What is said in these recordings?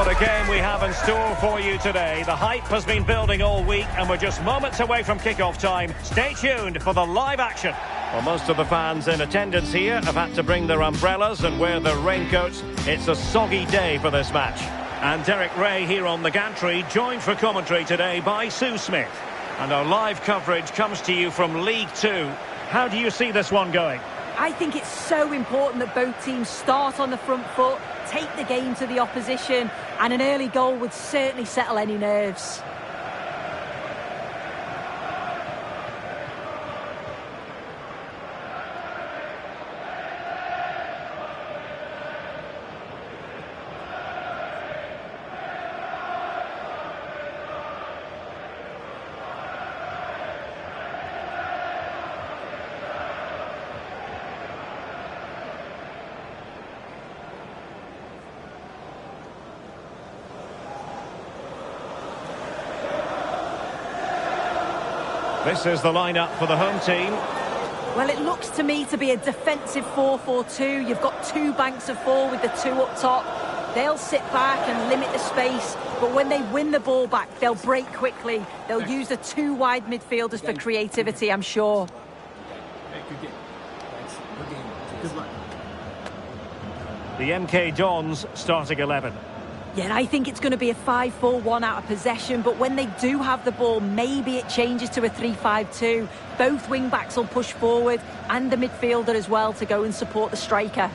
What a game we have in store for you today. The hype has been building all week and we're just moments away from kick-off time. Stay tuned for the live action. Well, most of the fans in attendance here have had to bring their umbrellas and wear their raincoats. It's a soggy day for this match. And Derek Ray here on the gantry, joined for commentary today by Sue Smith. And our live coverage comes to you from League Two. How do you see this one going? I think it's so important that both teams start on the front foot, take the game to the opposition, and an early goal would certainly settle any nerves. This is the lineup for the home team. Well, it looks to me to be a defensive 4-4-2. You've got two banks of four with the two up top. They'll sit back and limit the space, but when they win the ball back, they'll break quickly. They'll use the two wide midfielders for creativity, I'm sure. Good game. Thanks. Good game. Good luck. The MK Dons starting 11. Yeah, and I think it's going to be a 5-4-1 out of possession, but when they do have the ball, maybe it changes to a 3-5-2. Both wing-backs will push forward, and the midfielder as well to go and support the striker.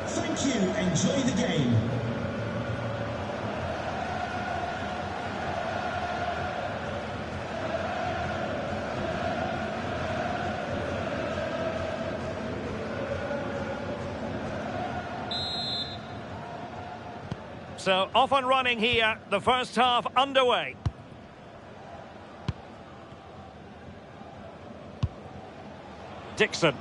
Thank you. Enjoy the game. So, off and running here, the first half underway. Dixon.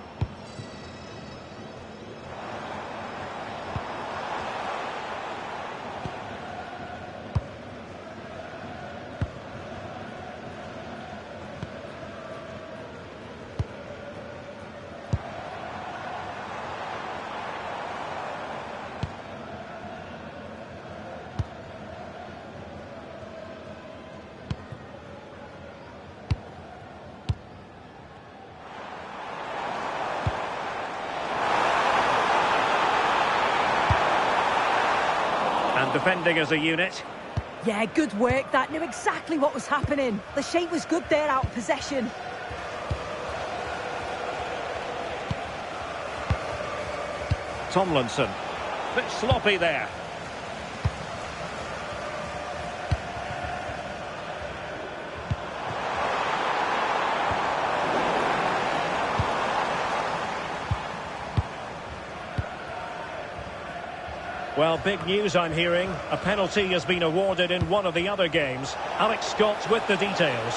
And defending as a unit. Yeah, good work. That knew exactly what was happening. The shape was good there out of possession. Tomlinson. Bit sloppy there. Well, big news I'm hearing. A penalty has been awarded in one of the other games. Alex Scott with the details.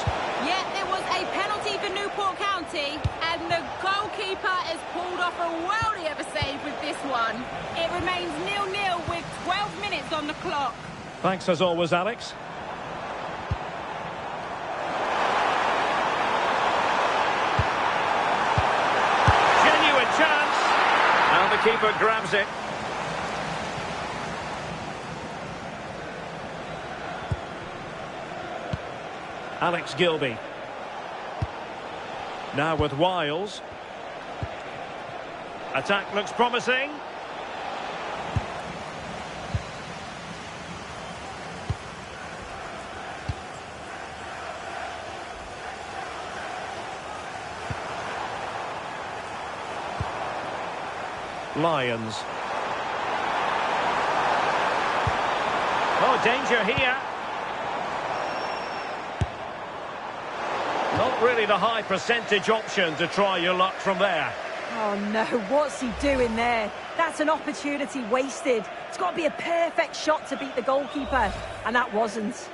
Yeah, there was a penalty for Newport County, and the goalkeeper has pulled off a worldie of a save with this one. It remains 0-0 with 12 minutes on the clock. Thanks as always, Alex. Genuine chance. Now the keeper grabs it. Alex Gilby. Now with Wiles. Attack looks promising. Lions. Oh, danger here. Not really the high percentage option to try your luck from there. Oh no, what's he doing there? That's an opportunity wasted. It's got to be a perfect shot to beat the goalkeeper, and that wasn't.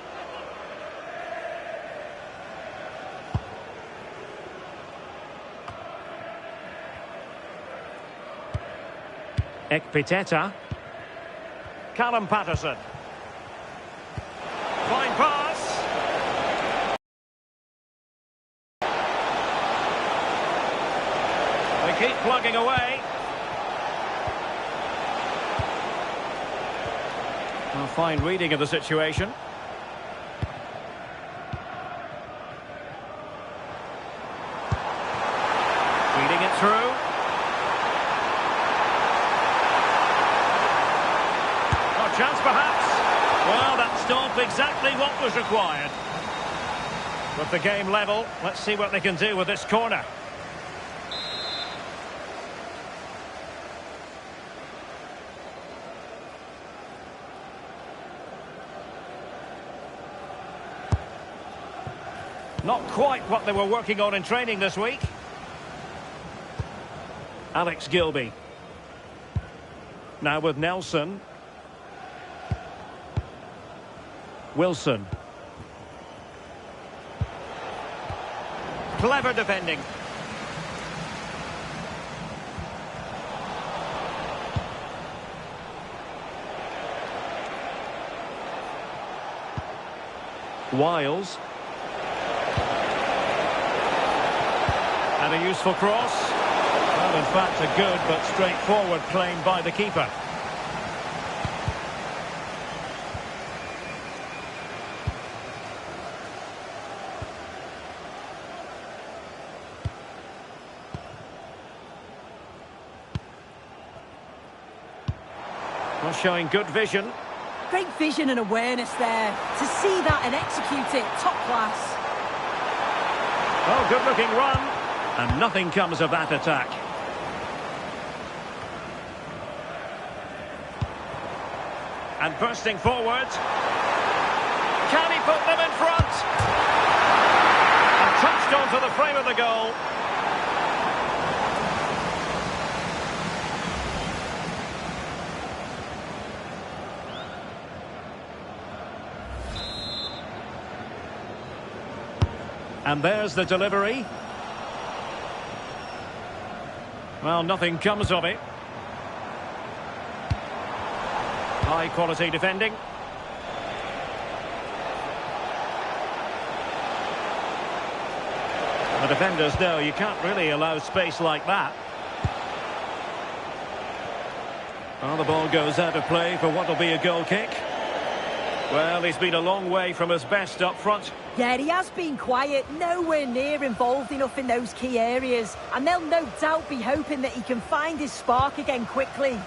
Ekpiteta. Callum Patterson. Fine pass. They keep plugging away. A fine reading of the situation. Feeding it through. Oh, chance perhaps. Well, that stopped exactly what was required. With the game level, let's see what they can do with this corner. Not quite what they were working on in training this week. Alex Gilby. Now with Nelson. Wilson. Clever defending. Wiles. And And a useful cross. Well, in fact, a good but straightforward claim by the keeper. Well, showing good vision. Great vision and awareness there. To see that and execute it, top class. Oh, good-looking run. And nothing comes of that attack. And bursting forward. Can he put them in front? And touched onto the frame of the goal. And there's the delivery. Well, nothing comes of it. High quality defending. The defenders know you can't really allow space like that. Well, the ball goes out of play for what will be a goal kick. Well, he's been a long way from his best up front. Yeah, he has been quiet, nowhere near involved enough in those key areas. And they'll no doubt be hoping that he can find his spark again quickly.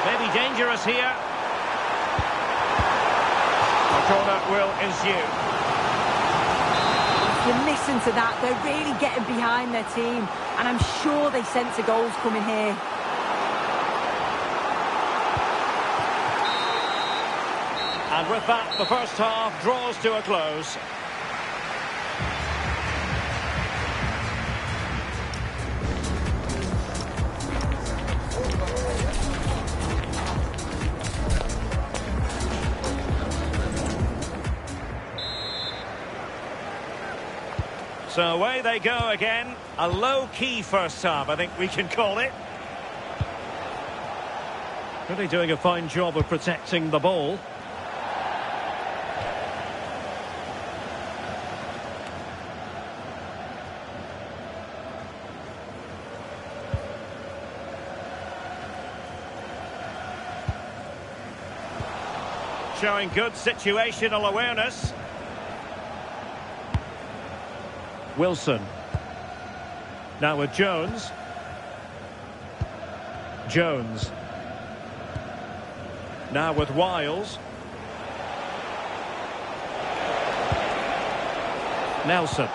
Maybe dangerous here. A corner will ensue. You listen to that, they're really getting behind their team. And I'm sure they sense a goal's coming here. And with that, the first half draws to a close. So away they go again. A low-key first half, I think we can call it. Really doing a fine job of protecting the ball. Showing good situational awareness. Wilson. Now with Jones. Jones. Now with Wiles. Nelson.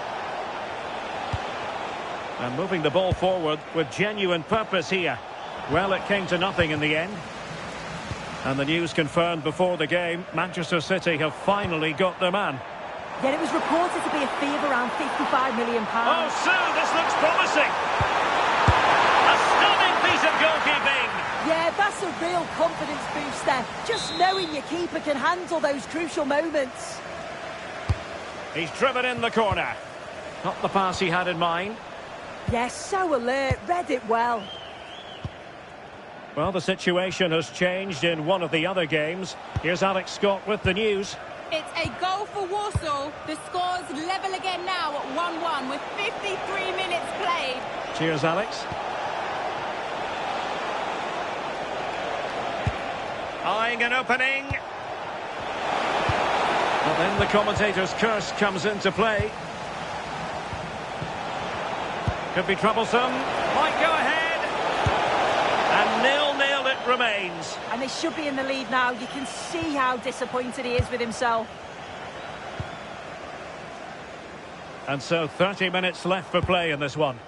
And moving the ball forward with genuine purpose here. Well, it came to nothing in the end. And the news confirmed before the game, Manchester City have finally got their man. Yet it was reported to be a fee of around £55 million. Oh, Sue, this looks promising. A stunning piece of goalkeeping. Yeah, that's a real confidence booster. Just knowing your keeper can handle those crucial moments. He's driven in the corner. Not the pass he had in mind. Yes, so alert, read it well. Well, the situation has changed in one of the other games. Here's Alex Scott with the news. It's a goal for Warsaw. The score's level again now at 1-1 with 53 minutes played. Cheers, Alex. Eyeing an opening. Well, then the commentator's curse comes into play. Could be troublesome. Might go ahead. And 0-0 it remains. And they should be in the lead now. You can see how disappointed he is with himself. And so 30 minutes left for play in this one.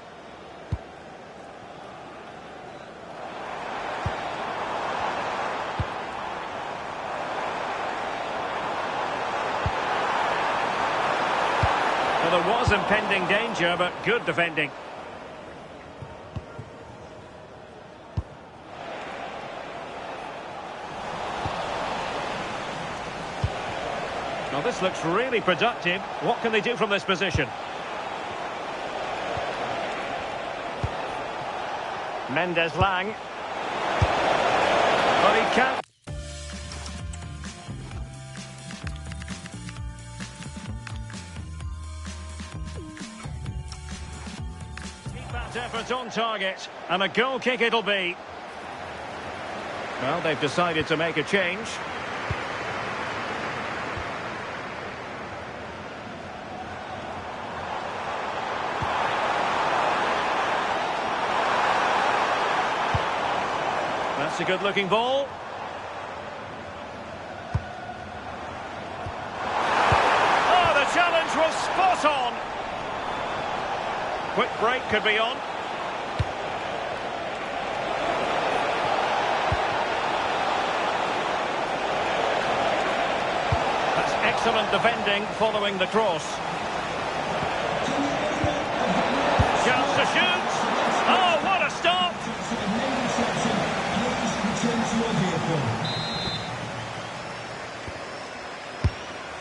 Well, there was impending danger, but good defending. Well, this looks really productive. What can they do from this position? Mendes Lang. But he can't. Excellent effort on target, and a goal kick it'll be. Well, they've decided to make a change. That's a good-looking ball. Oh, the challenge was spot on. Quick break could be on. That's excellent defending following the cross. Chance to shoot. Oh, what a stop!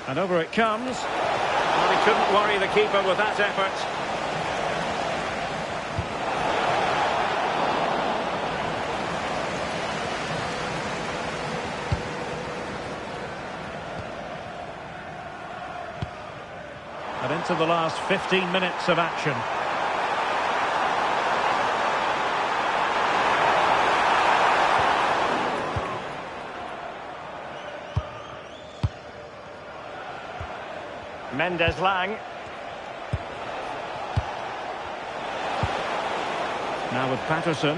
And over it comes. Well, he couldn't worry the keeper with that effort. And into the last 15 minutes of action. Mendes Lang. Now with Patterson.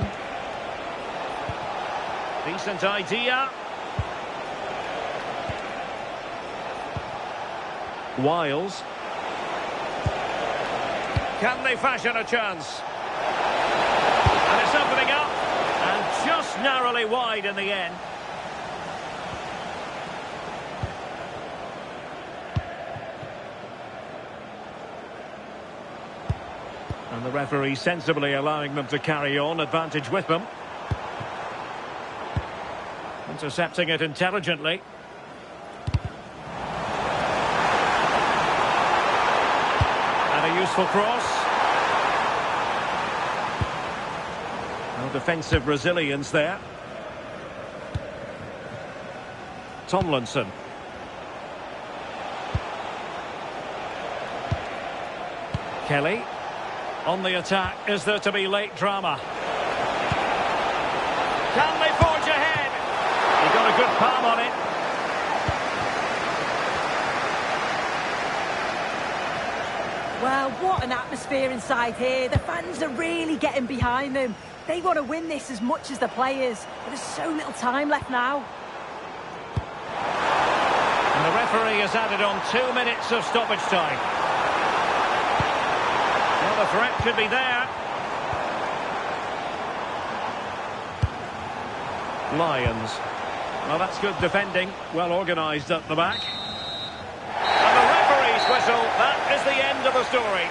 Decent idea. Wiles. Can they fashion a chance? And it's opening up. And just narrowly wide in the end. And the referee sensibly allowing them to carry on, advantage with them. Intercepting it intelligently. And a useful cross. No defensive resilience there. Tomlinson. Kelly. On the attack, is there to be late drama? Can they forge ahead? He got a good palm on it. Well, what an atmosphere inside here. The fans are really getting behind them. They want to win this as much as the players. But there's so little time left now. And the referee has added on 2 minutes of stoppage time. The threat could be there. Lions. Well, that's good defending. Well organised at the back. And the referee's whistle. That is the end of the story.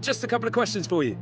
just a couple of questions for you.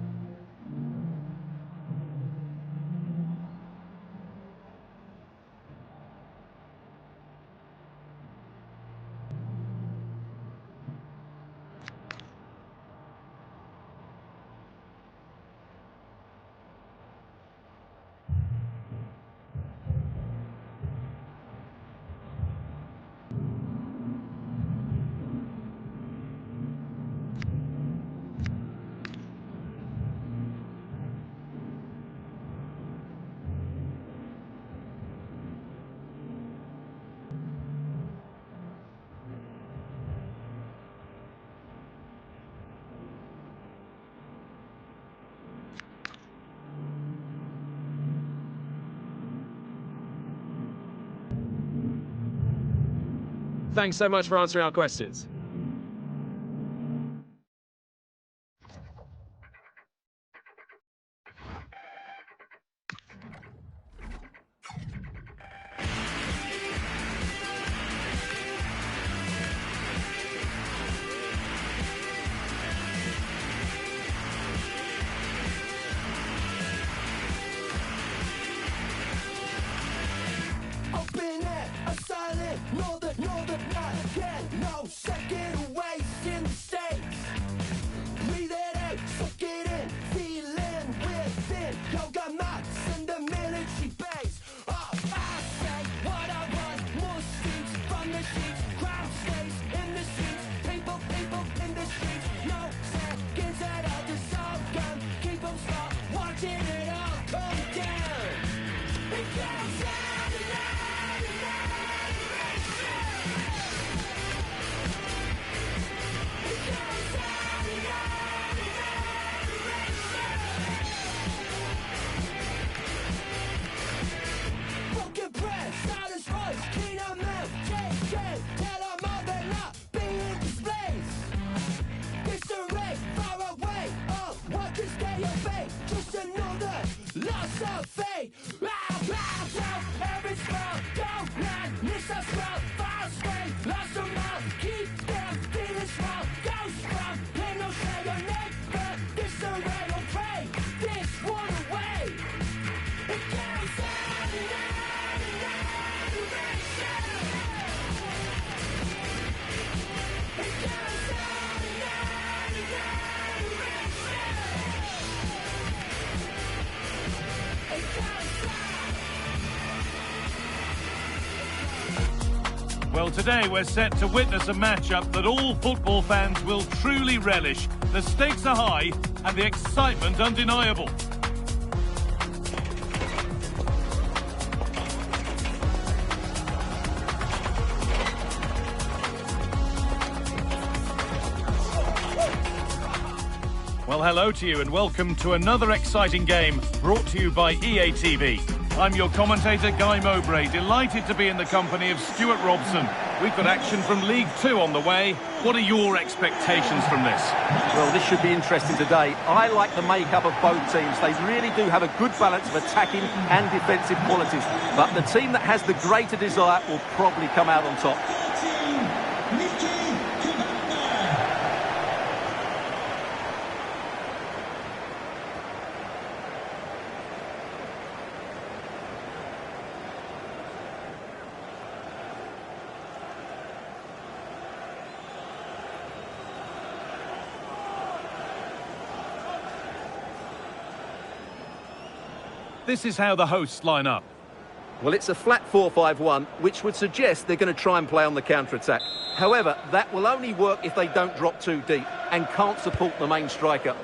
Thanks so much for answering our questions. Open air, asylum, know that not again. No second waste in the States. Breathe it out, suck it in, feeling within. Yoga mats in the military base. Oh, I say what I want, more streets from the sheets. Crowd stays in the streets, people in the streets. No seconds at all, just all gone. Keep them smart, watching it all come down. It goes down. Just another loss of faith. Every smile, don't let miss a spell. Fast way, lost them all. Keep them feeling small. Go strong, ain't no say your neighbor. Disarray, don't pray this one away. It goes on and on and on. It goes on and on and on. Well, today we're set to witness a matchup that all football fans will truly relish. The stakes are high and the excitement undeniable. Well, hello to you and welcome to another exciting game brought to you by EA TV. I'm your commentator, Guy Mowbray, delighted to be in the company of Stuart Robson. We've got action from League 2 on the way. What are your expectations from this? Well, this should be interesting today. I like the makeup of both teams. They really do have a good balance of attacking and defensive qualities. But the team that has the greater desire will probably come out on top. This is how the hosts line up. Well, it's a flat 4-5-1, which would suggest they're going to try and play on the counter-attack. However, that will only work if they don't drop too deep and can't support the main striker.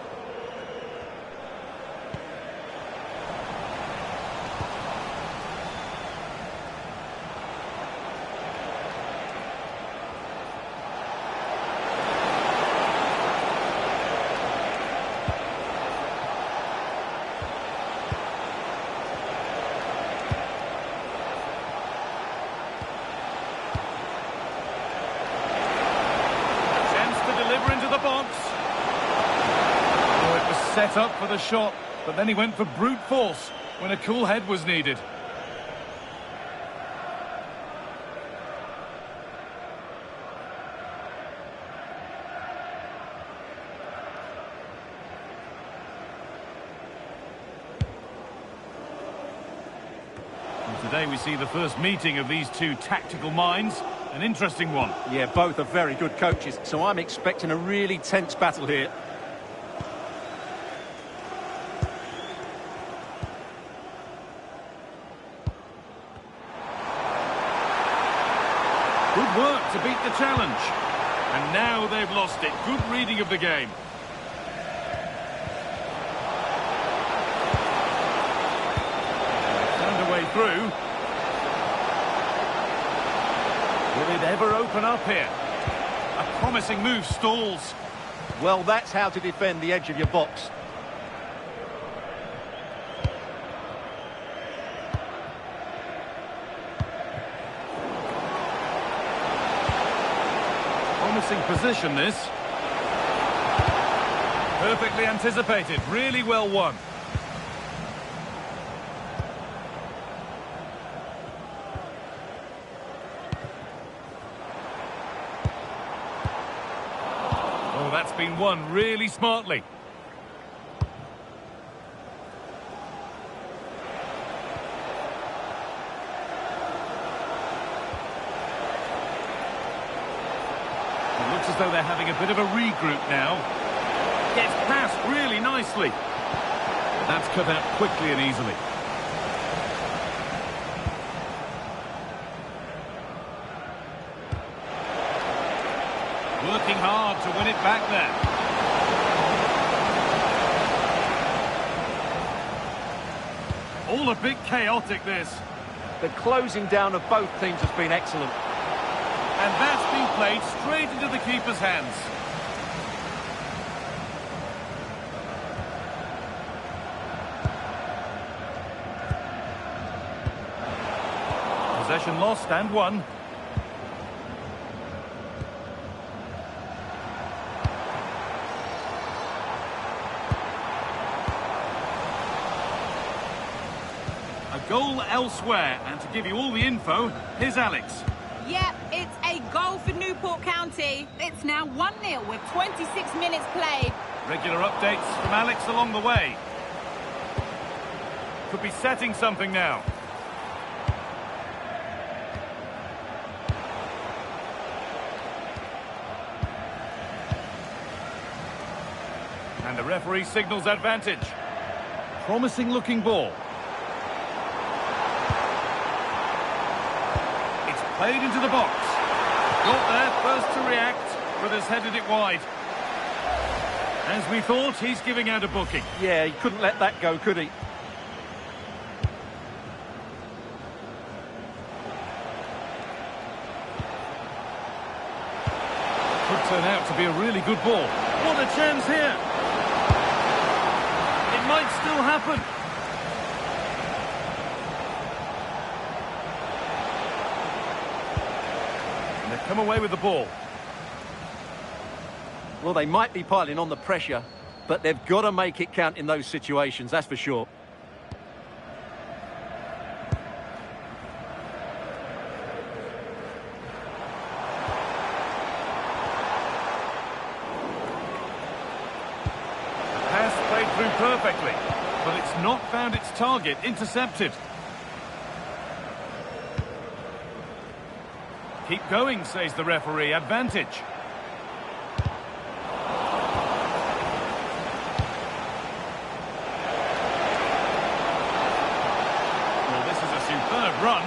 Set up for the shot, but then he went for brute force when a cool head was needed. Today we see the first meeting of these two tactical minds. An interesting one. Yeah, both are very good coaches, so I'm expecting a really tense battle here. Good work to beat the challenge. And now they've lost it. Good reading of the game. Found a way through. Will it ever open up here? A promising move stalls. Well, that's how to defend the edge of your box. Promising position, this. Perfectly anticipated. Really well won. Oh, that's been won really smartly. It looks as though they're having a bit of a regroup now. Gets past really nicely. That's cut out quickly and easily. Working hard to win it back there. All a bit chaotic, this. The closing down of both teams has been excellent. And that's been played straight into the keeper's hands. Possession lost and won. A goal elsewhere, and to give you all the info, here's Alex. Yep, it's a goal for Newport County. It's now 1-0 with 26 minutes played. Regular updates from Alex along the way. Could be setting something now. And the referee signals advantage. Promising looking ball. Played into the box. Got there first to react, but has headed it wide. As we thought, he's giving out a booking. Yeah, he couldn't let that go, could he? Could turn out to be a really good ball. What a chance here. It might still happen. Come away with the ball. Well, they might be piling on the pressure, but they've got to make it count in those situations, that's for sure. The pass played through perfectly, but it's not found its target. Intercepted. Keep going, says the referee. Advantage. Well, this is a superb run.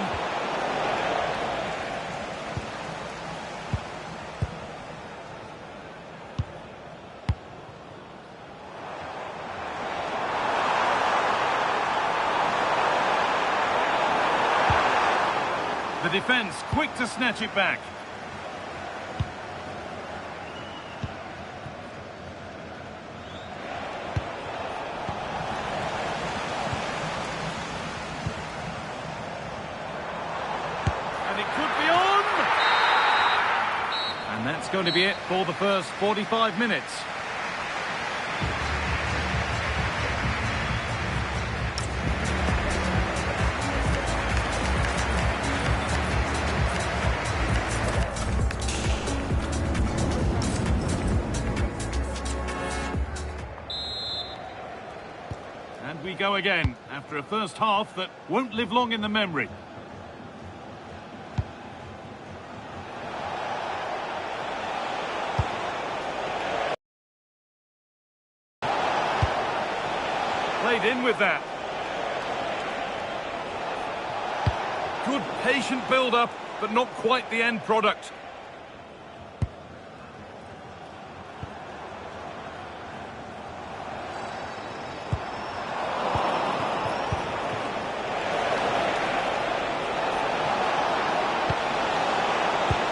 The defence quick to snatch it back. And it could be on! And that's going to be it for the first 45 minutes. And we go again, after a first half that won't live long in the memory. Stayed in with that. Good patient build-up, but not quite the end product.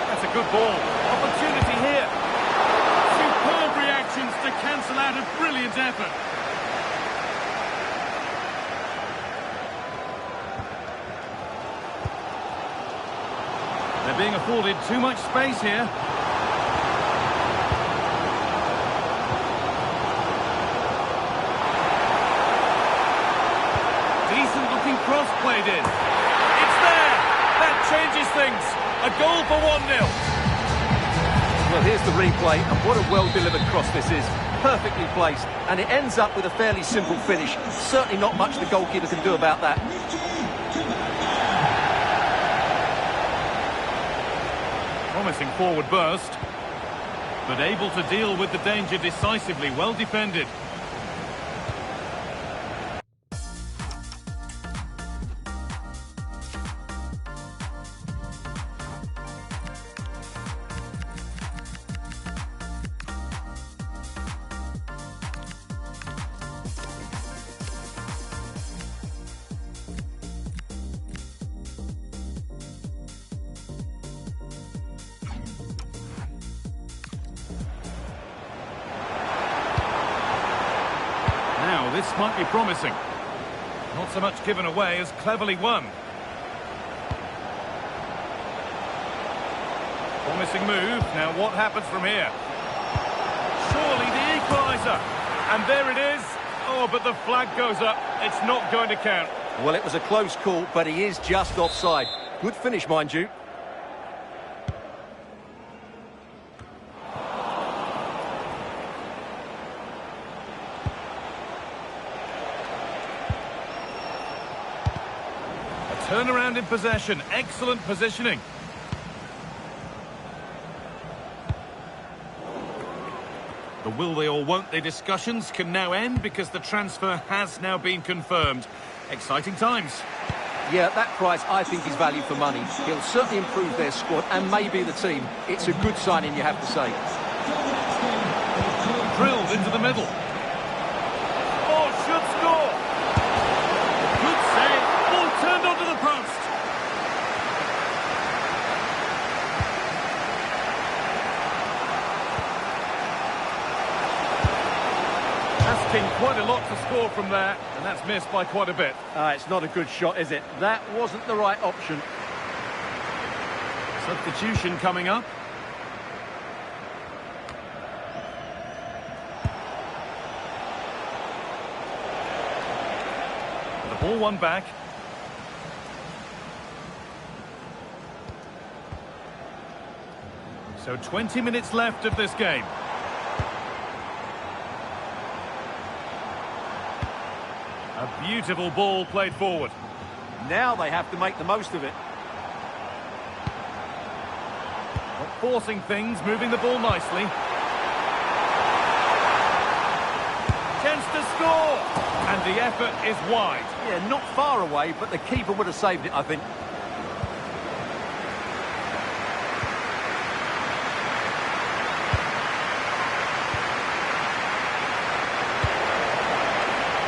That's a good ball. Opportunity here. Superb reactions to cancel out a brilliant effort. They're being afforded too much space here. Decent looking cross played in. It's there! That changes things. A goal for 1-0. Well, here's the replay, and what a well-delivered cross this is. Perfectly placed, and it ends up with a fairly simple finish. Certainly not much the goalkeeper can do about that. Promising forward burst, but able to deal with the danger decisively. Well defended. Now, this might be promising. Not so much given away as cleverly won. Promising move. Now, what happens from here? Surely the equaliser. And there it is. Oh, but the flag goes up. It's not going to count. Well, it was a close call, but he is just offside. Good finish, mind you. Turnaround in possession. Excellent positioning. The will they or won't they discussions can now end because the transfer has now been confirmed. Exciting times. Yeah, that price I think is value for money. He'll certainly improve their squad and maybe the team. It's a good signing, you have to say. Drilled into the middle. Oh, should score. Good save. Ball turned onto the post. Asking quite a lot to score from there, and that's missed by quite a bit. It's not a good shot, is it? That wasn't the right option. Substitution coming up. The ball won back. So 20 minutes left of this game. A beautiful ball played forward. Now they have to make the most of it. Not forcing things, moving the ball nicely. Chance to score! And the effort is wide. Yeah, not far away, but the keeper would have saved it, I think.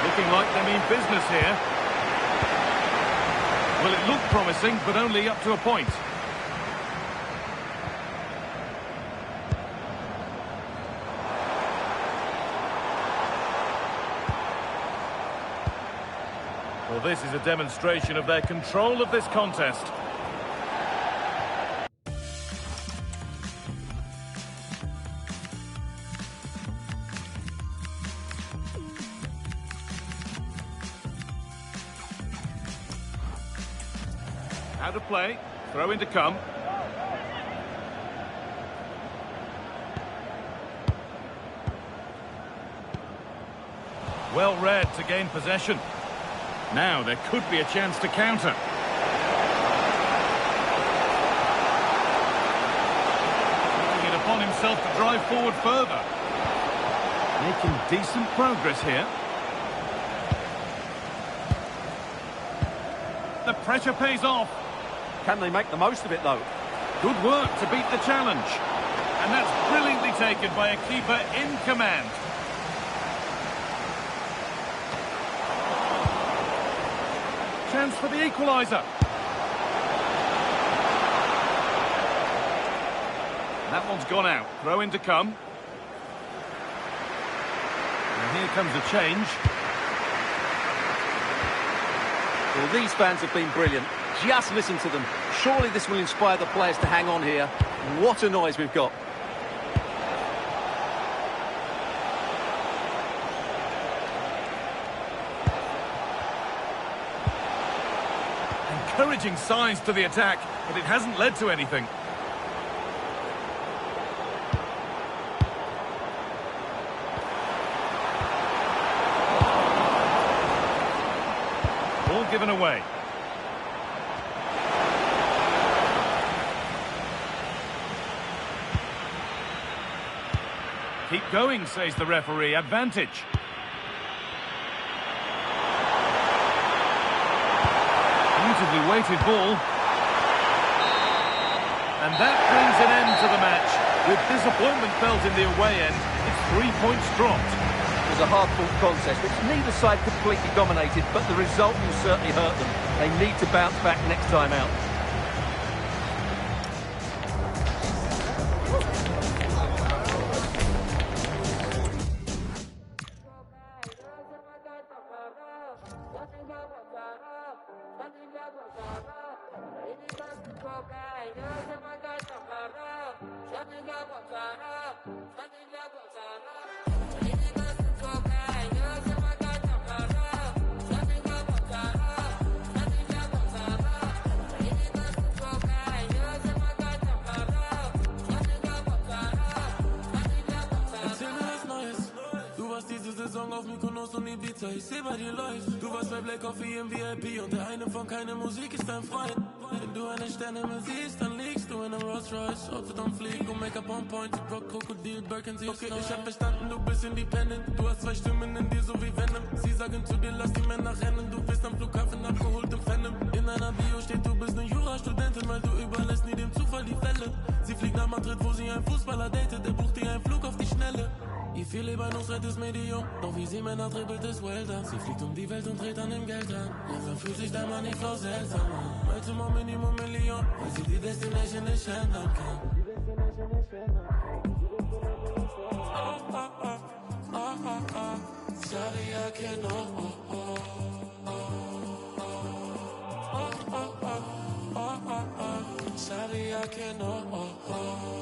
Looking like they mean business here. Well, it looked promising, but only up to a point. Well, this is a demonstration of their control of this contest. Out of play, throw in to come. Well read to gain possession. Now there could be a chance to counter. Taking it upon himself to drive forward further. Making decent progress here. Pressure pays off. Can they make the most of it, though? Good work to beat the challenge. And that's brilliantly taken by a keeper in command. Chance for the equaliser. That one's gone out. Throw in to come. And here comes a change. Well, these fans have been brilliant. Just listen to them. Surely this will inspire the players to hang on here. What a noise we've got. Encouraging signs to the attack, but it hasn't led to anything. Ball given away. Keep going, says the referee. Advantage. Beautifully weighted ball. And that brings an end to the match. With disappointment felt in the away end, it's 3 points dropped. It was a hard-fought contest, which neither side completely dominated, but the result will certainly hurt them. They need to bounce back next time out. Ich seh bei dir läuft. Du warst bei Black Coffee im VIP und der eine von keine Musik ist dein Freund. Wenn du eine Sterne siehst, dann liegst du in einem Rolls Royce. Auto am Fliegen und Make-up on point. Rock, Krokodil, Birkin, sie okay, ich hab verstanden, du bist independent. Du hast 2 Stimmen in dir, so wie Venom. Sie sagen zu dir, lass die Männer rennen. Du bist am Flughafen abgeholt im Phantom. In einer Bio steht, du bist eine Jurastudentin, weil du überlässt nie dem Zufall die Fälle. Sie fliegt nach Madrid, wo sie einen Fußballer datet. Der bucht dir einen Flug auf die Schnelle. Ihr viel lieber nos rettes Medium, doch wie sie Männer dribbelt es Welter. Sie fliegt um die Welt und dreht an dem Geld an. Langsam fühlt sich der Mann nicht Frau seltsam an. Heute mal Minimum Million, weil sie die Destination nicht ändern kann. Oh, oh, oh, oh, oh, oh. Sorry, I can't, oh, oh, oh, oh, oh, oh, oh, oh, oh. Sorry, I can't, oh, oh, oh.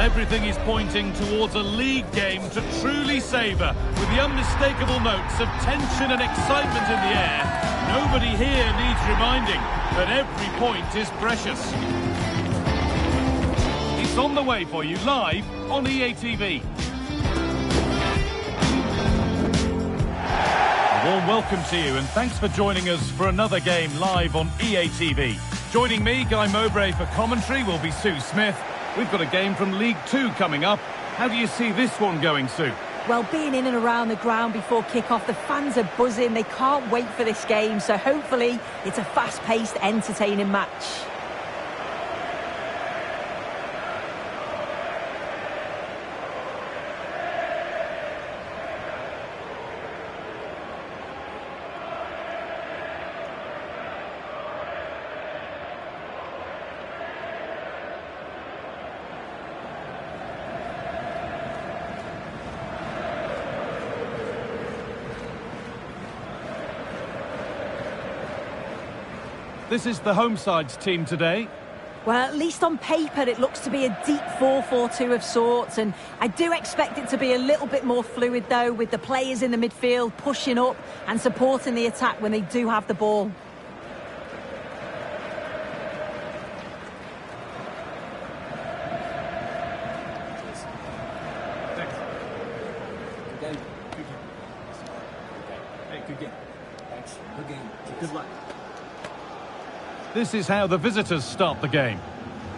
Everything is pointing towards a league game to truly savour, with the unmistakable notes of tension and excitement in the air. Nobody here needs reminding that every point is precious. It's on the way for you live on EA TV. A warm welcome to you and thanks for joining us for another game live on EA TV. Joining me, Guy Mowbray, for commentary will be Sue Smith. We've got a game from League 2 coming up. How do you see this one going, Sue? Well, being in and around the ground before kick-off, the fans are buzzing. They can't wait for this game, so hopefully it's a fast-paced, entertaining match. This is the home side's team today. Well, at least on paper, it looks to be a deep 4-4-2 of sorts, and I do expect it to be a little bit more fluid, though, with the players in the midfield pushing up and supporting the attack when they do have the ball. Good game. Thanks. Good game. Good luck. This is how the visitors start the game.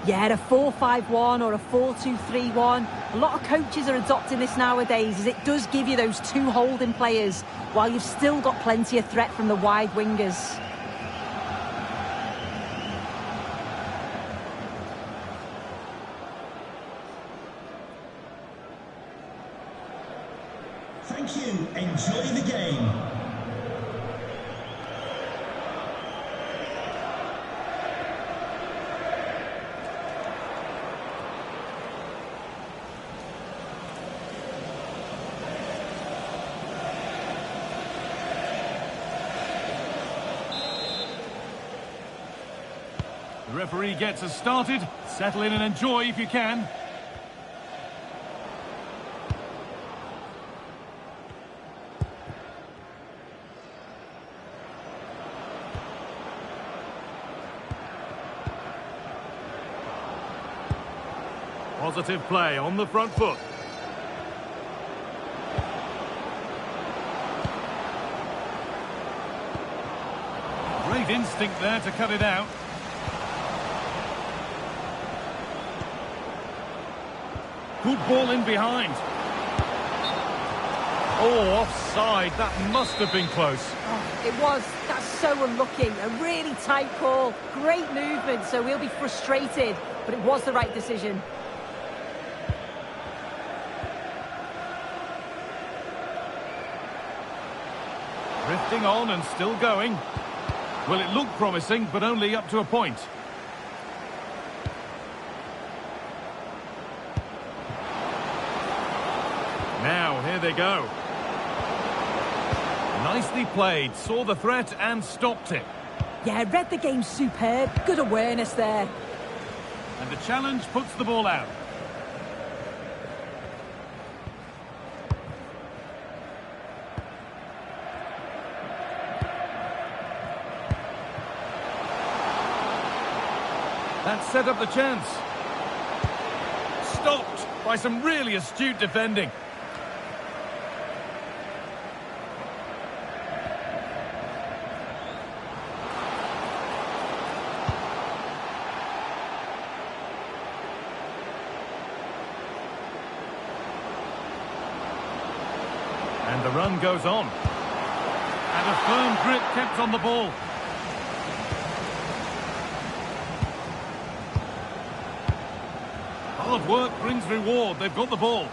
Yeah, a 4-5-1 or a 4-2-3-1. A lot of coaches are adopting this nowadays, as it does give you those two holding players, while you've still got plenty of threat from the wide wingers. Thank you. Enjoy the game. The referee gets us started. Settle in and enjoy if you can. Positive play on the front foot. Great instinct there to cut it out. Good ball in behind. Oh, offside. That must have been close. Oh, it was. That's so unlucky. A really tight call. Great movement, so we'll be frustrated. But it was the right decision. Drifting on and still going. Well, it looked promising, but only up to a point. Now, here they go. Nicely played, saw the threat and stopped it. Yeah, read the game superb. Good awareness there. And the challenge puts the ball out. That set up the chance. Stopped by some really astute defending. And the run goes on. And a firm grip kept on the ball. Hard work brings reward. They've got the ball.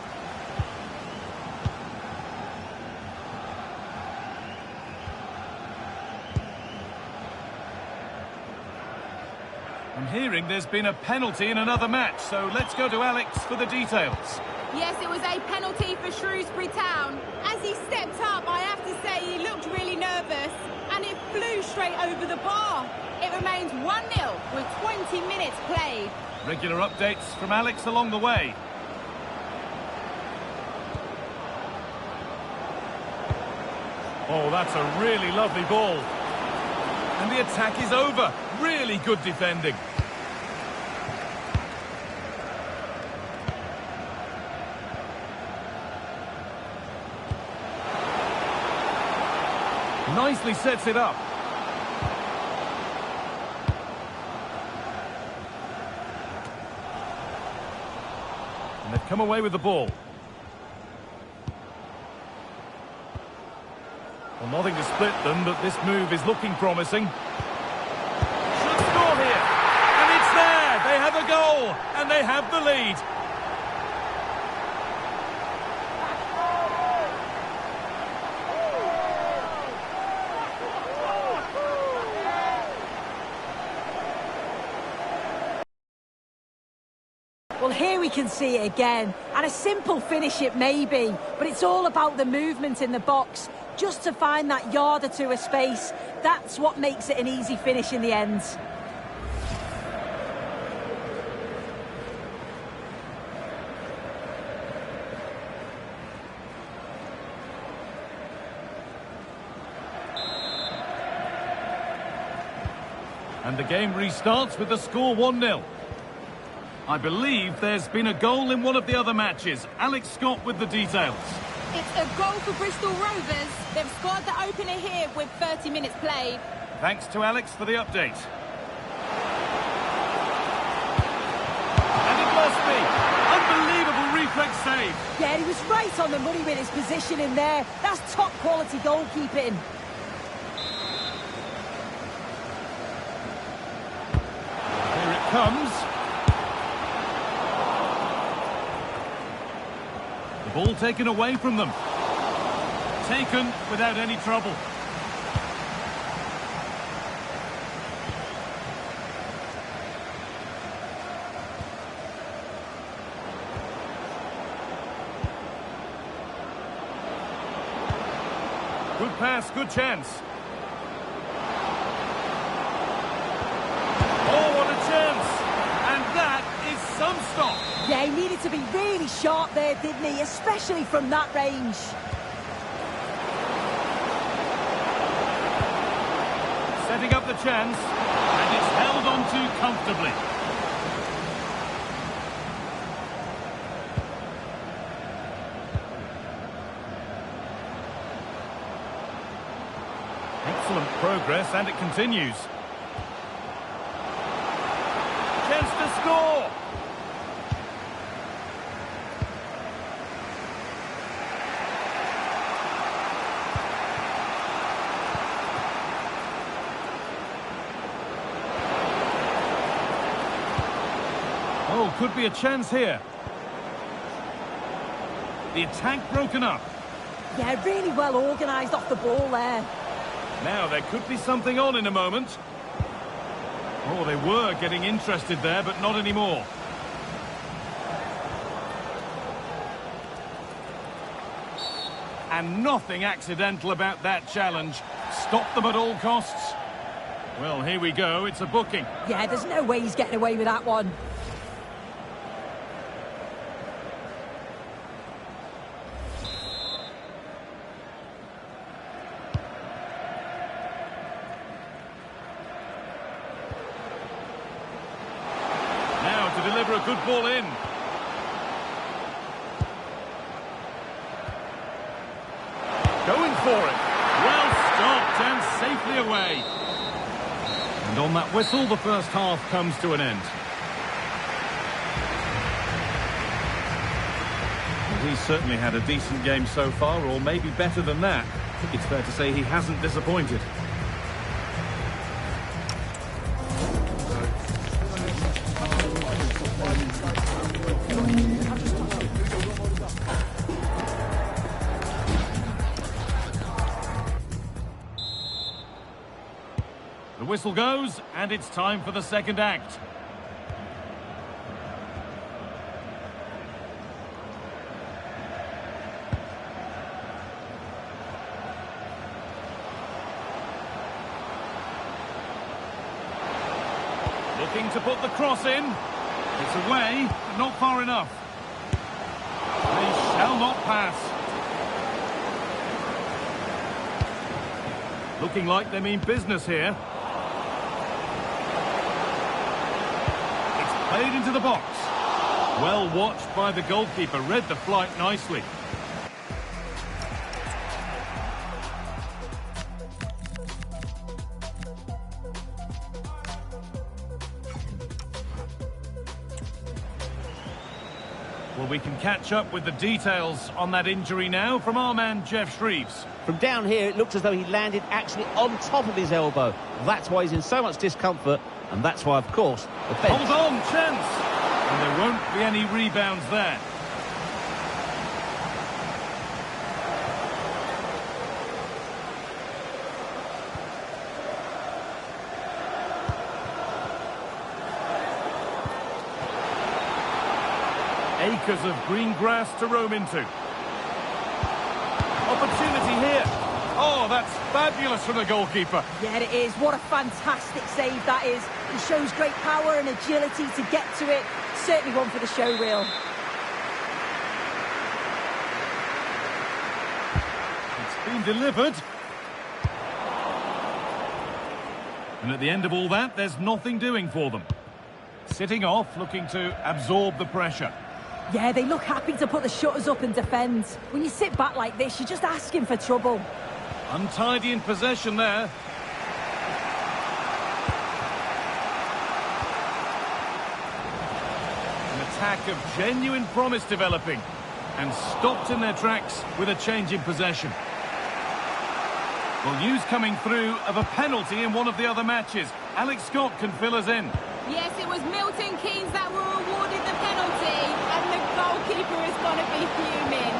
I'm hearing there's been a penalty in another match, so let's go to Alex for the details. Yes, it was a penalty for Shrewsbury Town. As he stepped up, I have to say he looked really nervous, and it flew straight over the bar. It remains 1-0 with 20 minutes played. Regular updates from Alex along the way. Oh, that's a really lovely ball. And the attack is over. Really good defending. Nicely sets it up. And they've come away with the ball. Well, nothing to split them, but this move is looking promising. Should score here. And it's there. They have a goal. And they have the lead. Well, here we can see it again. And a simple finish it may be, but it's all about the movement in the box. just to find that yard or two of space. That's what makes it an easy finish in the end. And the game restarts with the score 1-0. I believe there's been a goal in one of the other matches. Alex Scott with the details. It's a goal for Bristol Rovers. They've scored the opener here with 30 minutes played. Thanks to Alex for the update. And it must be. Unbelievable reflex save. Yeah, he was right on the money with his position in there. That's top quality goalkeeping. Here it comes. The ball taken away from them. Taken without any trouble. Good pass, good chance. Oh, what a chance! And that is some stop. Yeah, he needed to be really sharp there, didn't he? Especially from that range. Setting up the chance, and it's held on to comfortably. Excellent progress, and it continues. Chance to score! Oh, could be a chance here. The attack broken up. Yeah, really well organised off the ball there. Now, there could be something on in a moment. Oh, they were getting interested there, but not anymore. And nothing accidental about that challenge. Stop them at all costs. Well, here we go. It's a booking. Yeah, there's no way he's getting away with that one. Now to deliver a good ball in. Going for it. Well stopped and safely away. And on that whistle, the first half comes to an end. Well, he's certainly had a decent game so far, or maybe better than that. I think it's fair to say he hasn't disappointed. The whistle goes, and it's time for the second act. Looking to put the cross in. It's away, but not far enough. They shall not pass. Looking like they mean business here. Played into the box. Well watched by the goalkeeper, read the flight nicely. Well, we can catch up with the details on that injury now from our man Jeff Shreves. From down here, it looks as though he landed actually on top of his elbow. That's why he's in so much discomfort, and that's why, of course, the bench... Hold on, chance! And there won't be any rebounds there. Acres of green grass to roam into. Opportunity here. That's fabulous from the goalkeeper. Yeah, it is. What a fantastic save that is. He shows great power and agility to get to it. Certainly one for the show reel. It's been delivered. And at the end of all that, there's nothing doing for them. Sitting off, looking to absorb the pressure. Yeah, they look happy to put the shutters up and defend. When you sit back like this, you're just asking for trouble. Untidy in possession there. An attack of genuine promise developing. And stopped in their tracks with a change in possession. Well, news coming through of a penalty in one of the other matches. Alex Scott can fill us in. Yes, it was Milton Keynes that were awarded the penalty, and the goalkeeper is going to be fuming.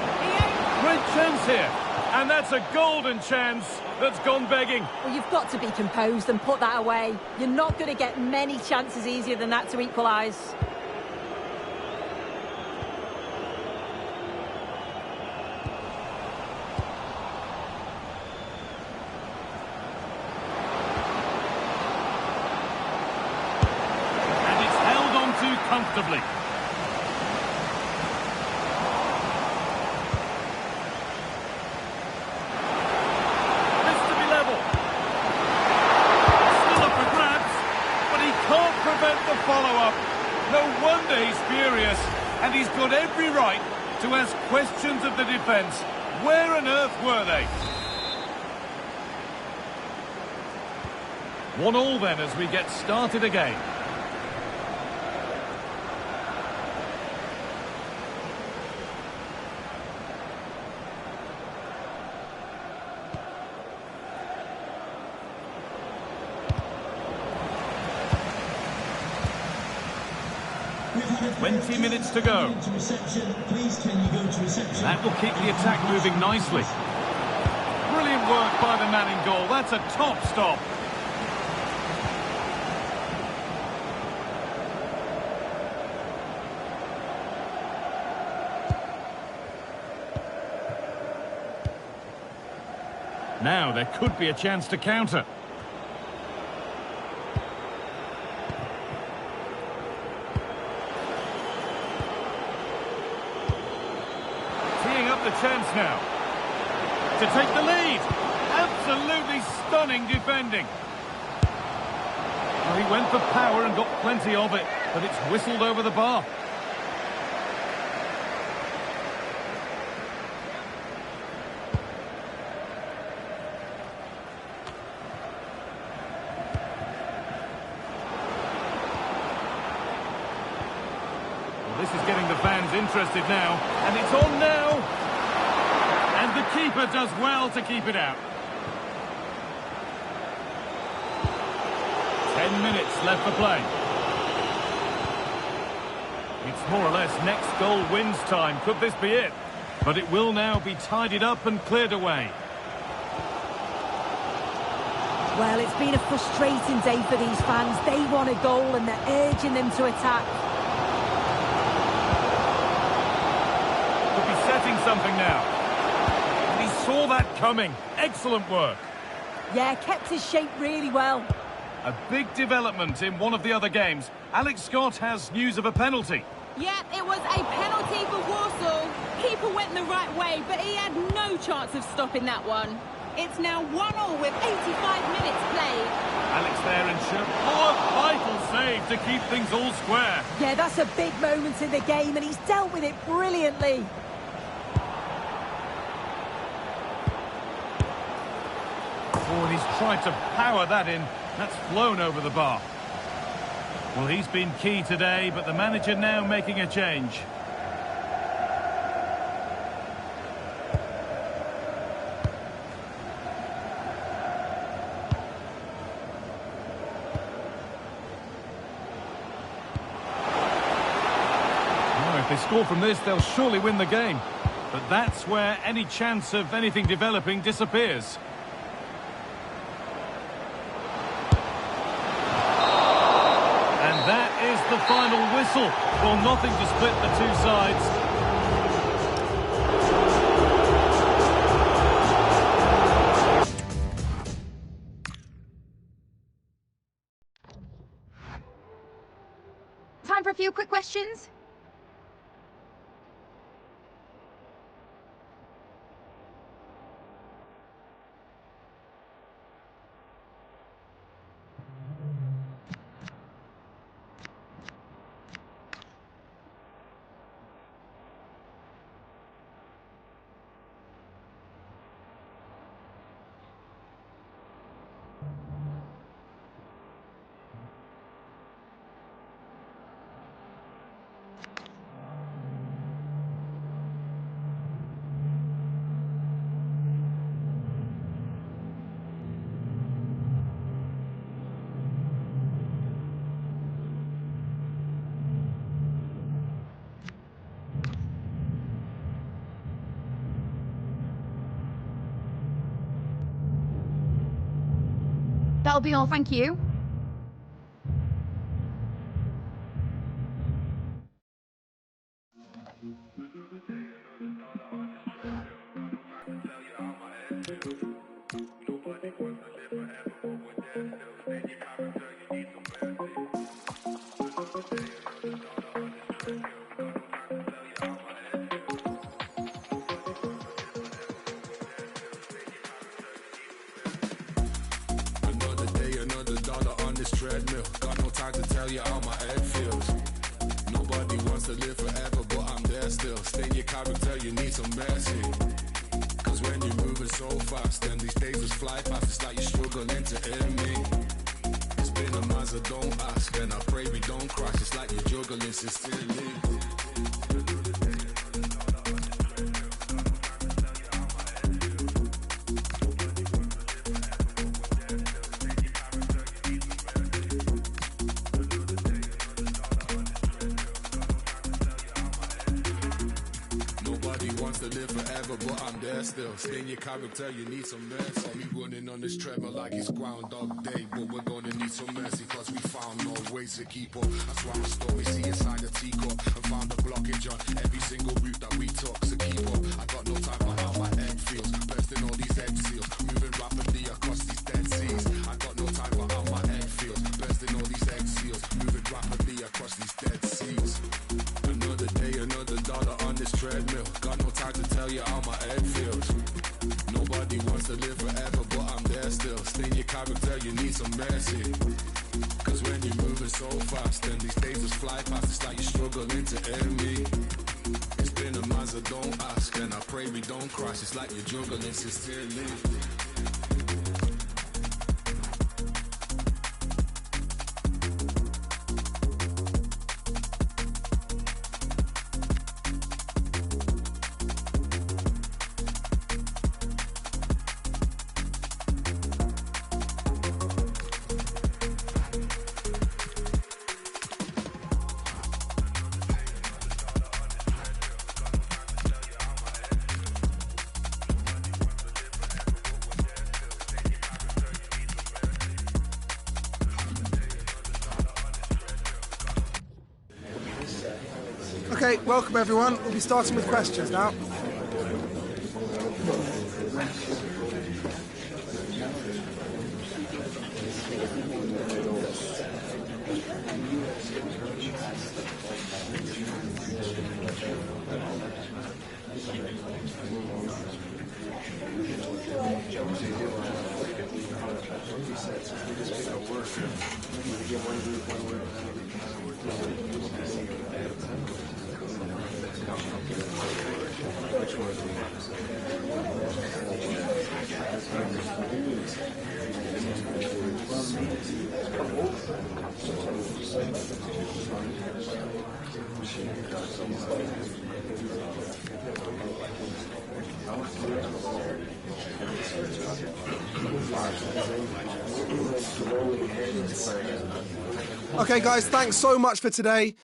Great chance here, and that's a golden chance that's gone begging. Well, you've got to be composed and put that away. You're not going to get many chances easier than that to equalise. Comfortably. This to be level. Still up for grabs, but he can't prevent the follow-up. No wonder he's furious, and he's got every right to ask questions of the defence. Where on earth were they? 1-1 then as we get started again. Twenty minutes to go. That will keep the attack moving nicely. Brilliant work by the man in goal. That's a top stop. Now there could be a chance to counter. The chance now to take the lead. Absolutely stunning defending. Well, he went for power and got plenty of it, but it's whistled over the bar. Well, this is getting the fans interested now, and it's on now. And the keeper does well to keep it out. 10 minutes left for play. It's more or less next goal wins time. Could this be it? But it will now be tidied up and cleared away. Well, it's been a frustrating day for these fans. They want a goal and they're urging them to attack. Could be setting something now. Saw that coming. Excellent work. Yeah, kept his shape really well. A big development in one of the other games. Alex Scott has news of a penalty. Yeah, it was a penalty for Warsaw. Keeper went the right way, but he had no chance of stopping that one. It's now 1-1 with 85 minutes played. Alex there ensure. Oh, a vital save to keep things all square. Yeah, that's a big moment in the game, and he's dealt with it brilliantly. Oh, and he's tried to power that in. That's flown over the bar. Well, he's been key today, but the manager now making a change. Well, if they score from this, they'll surely win the game. But that's where any chance of anything developing disappears. That is the final whistle. Well, nothing to split the two sides. time for a few quick questions? That'll be all, thank you. Treadmill. Got no time to tell you how my head feels. Nobody wants to live forever, but I'm there still. Stay in your character, you need some mercy. Cause when you're moving so fast, and these days just fly past, it's like you're struggling to hear me. It's been a month, so don't ask, and I pray we don't crash. It's like you're juggling sincerely. But I'm there still. Stay in your character, you need some mercy. Me running on this treadmill like it's Groundhog Day, but we're gonna need some mercy, cause we found no ways to keep up. That's why my story see inside the teacup, and found a blockage on every single route that we took. So keep up, I got no time for how my head feels. Bursting all these egg seals, moving rapidly across these dead seas. I got no time for how my head feels. Bursting all these egg seals, moving rapidly across these dead seas. Another day, another dollar on this treadmill. Got no time to tell you how my head feels. Nobody wants to live forever, but I'm there still. Stay in your character, you need some mercy. Cause when you're moving so fast, and these days just fly past, it's like you're struggling to hear me. It's been a month, so don't ask, and I pray we don't crash. It's like you're juggling sincerely. Okay, welcome everyone. We'll be starting with questions now. Okay guys, thanks so much for today.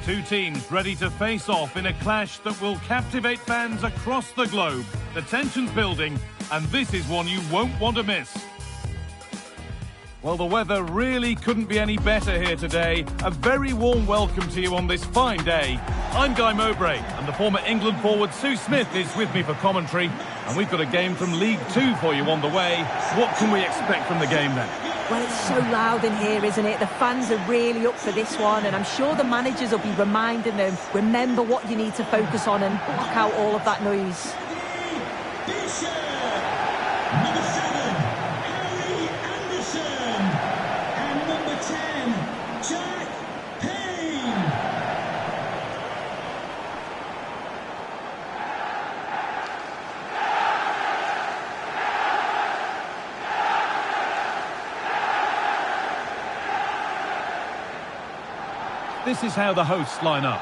Two teams ready to face off in a clash that will captivate fans across the globe. The tension's building, and this is one you won't want to miss. Well, the weather really couldn't be any better here today. A very warm welcome to you on this fine day. I'm Guy Mowbray, and the former England forward Sue Smith is with me for commentary. And we've got a game from League Two for you on the way. What can we expect from the game then? Well, it's so loud in here, isn't it? The fans are really up for this one, and I'm sure the managers will be reminding them, remember what you need to focus on and block out all of that noise. This is how the hosts line up.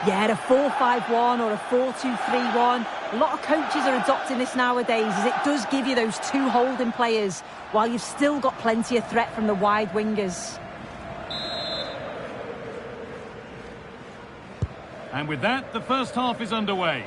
Yeah, a 4-5-1 or a 4-2-3-1. A lot of coaches are adopting this nowadays, as it does give you those two holding players, while you've still got plenty of threat from the wide wingers. And with that, the first half is underway.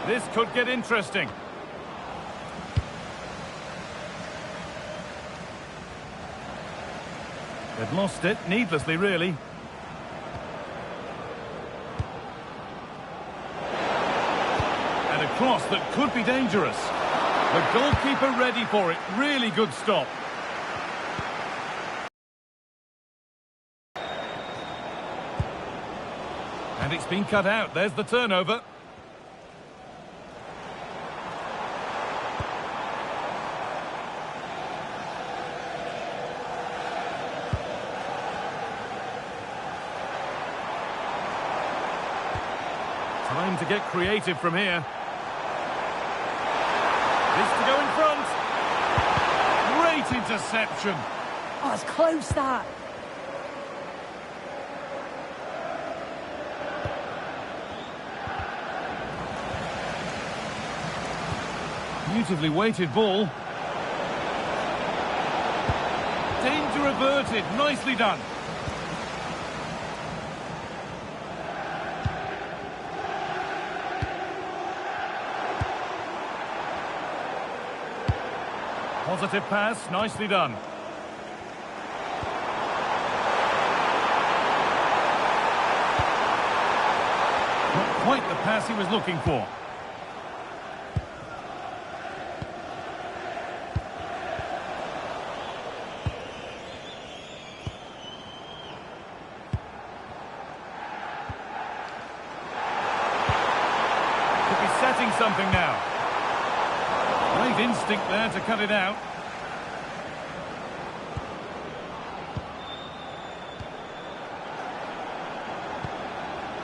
This could get interesting. They've lost it, needlessly really. And a cross that could be dangerous. The goalkeeper ready for it. Really good stop. And it's been cut out. There's the turnover. Time to get creative from here. This to go in front. Great interception. Oh, it's close, that. Beautifully weighted ball. Danger averted. Nicely done. Positive pass, nicely done. Not quite the pass he was looking for. Could be setting something now. Great instinct there to cut it out.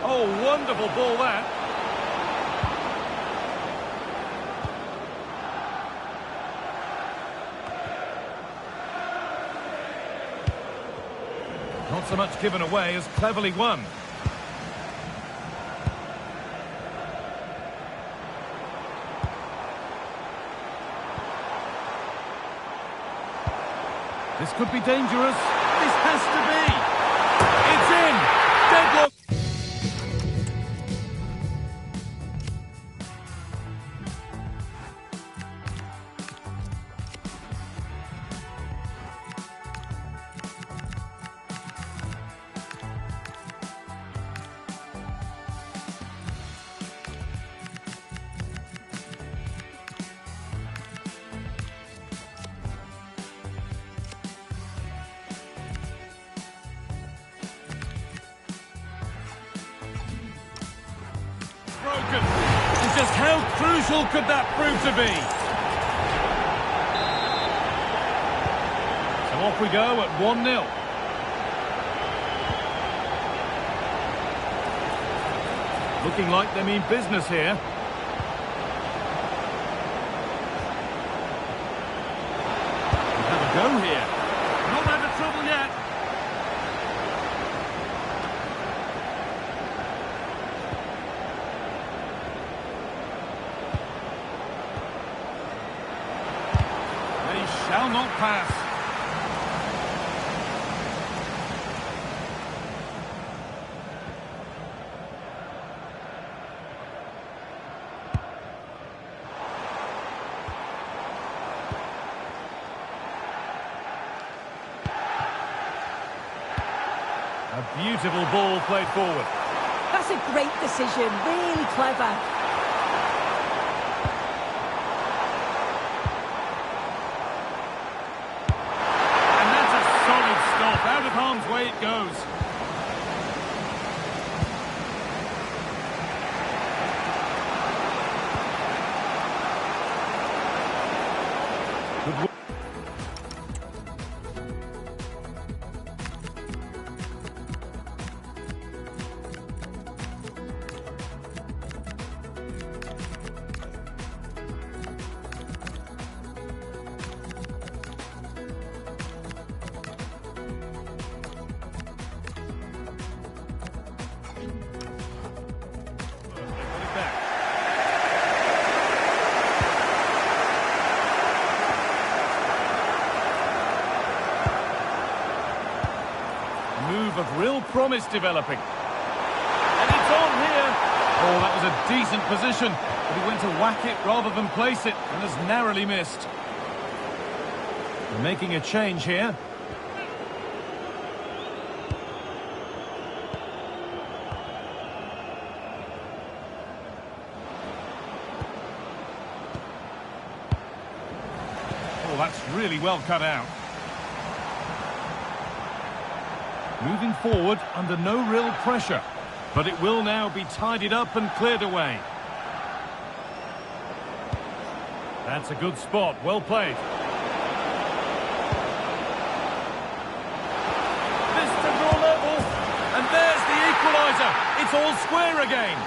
Oh, wonderful ball that. Not so much given away as cleverly won. This could be dangerous. This has to be. It's in. Deadlock. Broken. And just how crucial could that prove to be? So off we go at 1-0. Looking like they mean business here. We have a go here. Not out of trouble yet. Shall not pass. A beautiful ball played forward. That's a great decision, really clever. And that's a solid stop. Out of harm's way it goes. Good. Move of real promise developing. And it's on here. Oh, that was a decent position, but he went to whack it rather than place it and has narrowly missed. They're making a change here. Oh, that's really well cut out. Moving forward under no real pressure, but it will now be tidied up and cleared away. That's a good spot, well played. This to draw level, and there's the equaliser. It's all square again.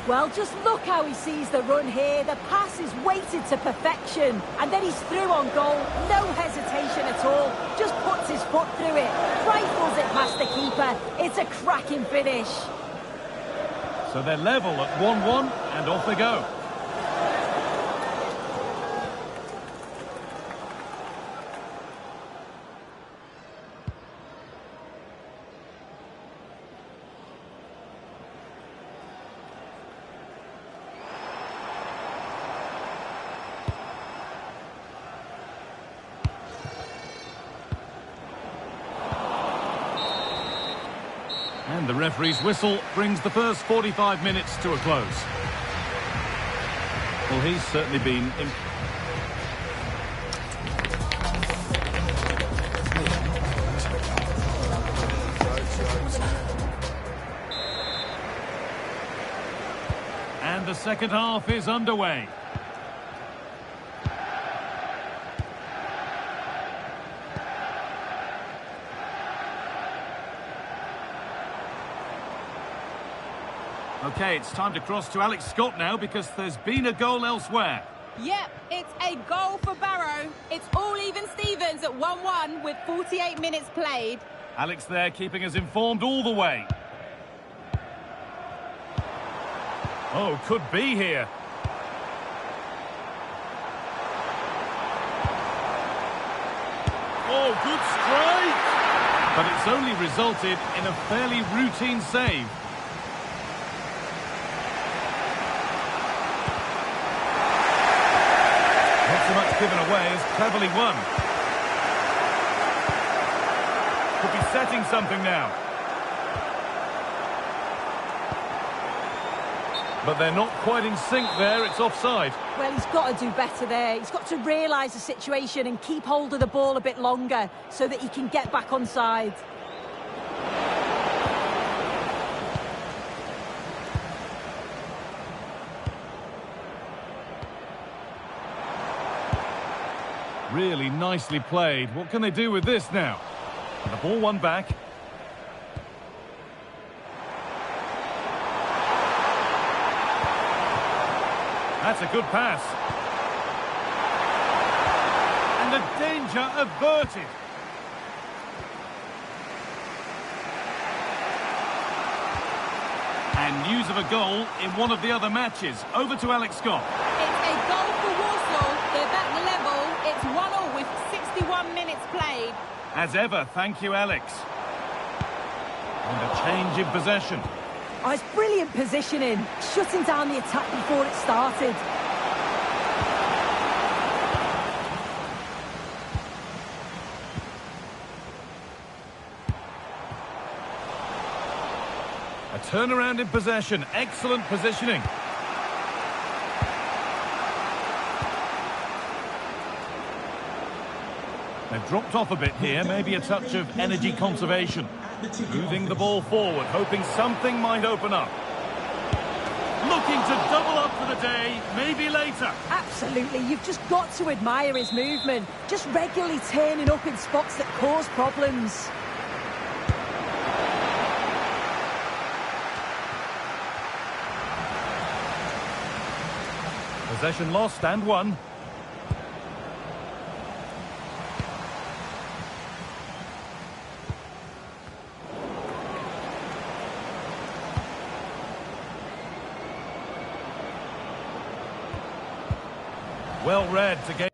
Well, just look how he sees the run here. The pass is weighted to perfection. And then he's through on goal. No hesitation at all. Just puts his foot through it. Rifles it past the keeper. It's a cracking finish. So they're level at 1-1, and off they go. And the referee's whistle brings the first 45 minutes to a close. Well, he's certainly been... And the second half is underway. Okay, it's time to cross to Alex Scott now because there's been a goal elsewhere. Yep, it's a goal for Barrow. It's all even Stevens at 1-1 with 48 minutes played. Alex there keeping us informed all the way. Oh, could be here. Oh, good strike! But it's only resulted in a fairly routine save. Not so much given away as cleverly won. Could be setting something now. But they're not quite in sync there, it's offside. Well, he's got to do better there. He's got to realise the situation and keep hold of the ball a bit longer so that he can get back onside. Really nicely played. What can they do with this now? And the ball won back. That's a good pass. And the danger averted. And news of a goal in one of the other matches. Over to Alex Scott. It's a goal for Warsaw. They're back level. It's 1-1 with 61 minutes played. As ever, thank you, Alex. And a change in possession. Oh, it's brilliant positioning, shutting down the attack before it started. A turnaround in possession, excellent positioning. They've dropped off a bit here, maybe a touch of energy conservation. Moving the ball forward, hoping something might open up. Looking to double up for the day, maybe later. Absolutely, you've just got to admire his movement. Just regularly turning up in spots that cause problems. Possession lost and won. Well read to get.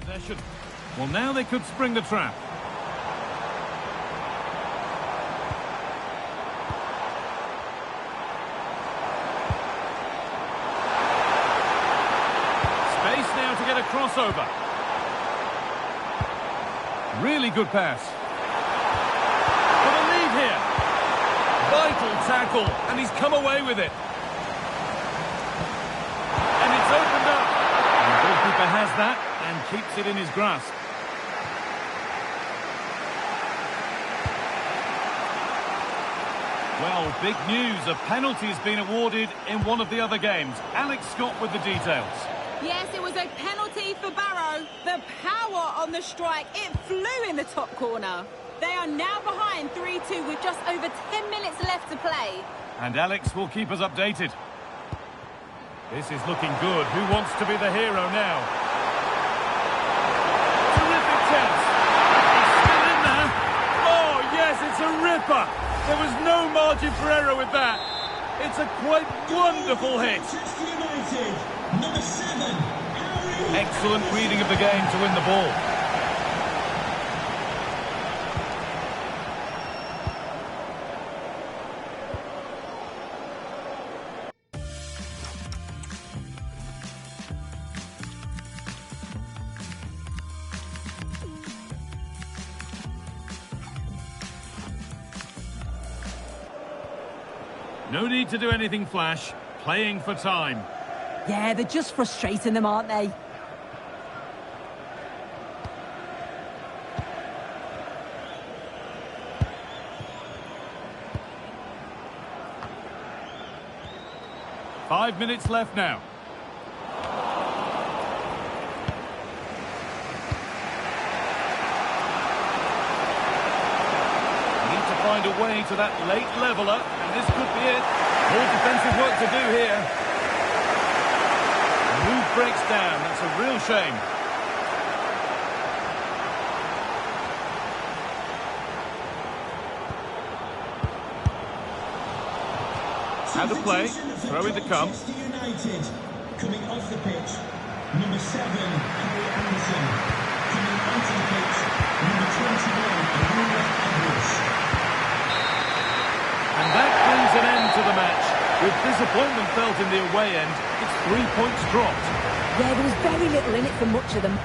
Possession. Well, now they could spring the trap. Space now to get a crossover. Really good pass. Vital tackle, and he's come away with it. And it's opened up. And the goalkeeper has that and keeps it in his grasp. Well, big news. A penalty has been awarded in one of the other games. Alex Scott with the details. Yes, it was a penalty for Barrow. The power on the strike. It flew in the top corner. They are now behind 3-2 with just over 10 minutes left to play. And Alex will keep us updated. This is looking good. Who wants to be the hero now? Terrific chance. It's still in there. Oh, yes, it's a ripper. There was no margin for error with that. It's a quite wonderful hit. Excellent reading of the game to win the ball. No need to do anything flash, playing for time. Yeah, they're just frustrating them, aren't they? Five minutes left now. Find a way to that late leveller, and this could be it. More defensive work to do here. The move breaks down. That's a real shame. Out of play. Throw in to come. Coming off the pitch, number 7, Harry Anderson. Coming onto the pitch, number 21, нуля. And that brings an end to the match. With disappointment felt in the away end, it's 3 points dropped. Yeah, there was very little in it for much of them.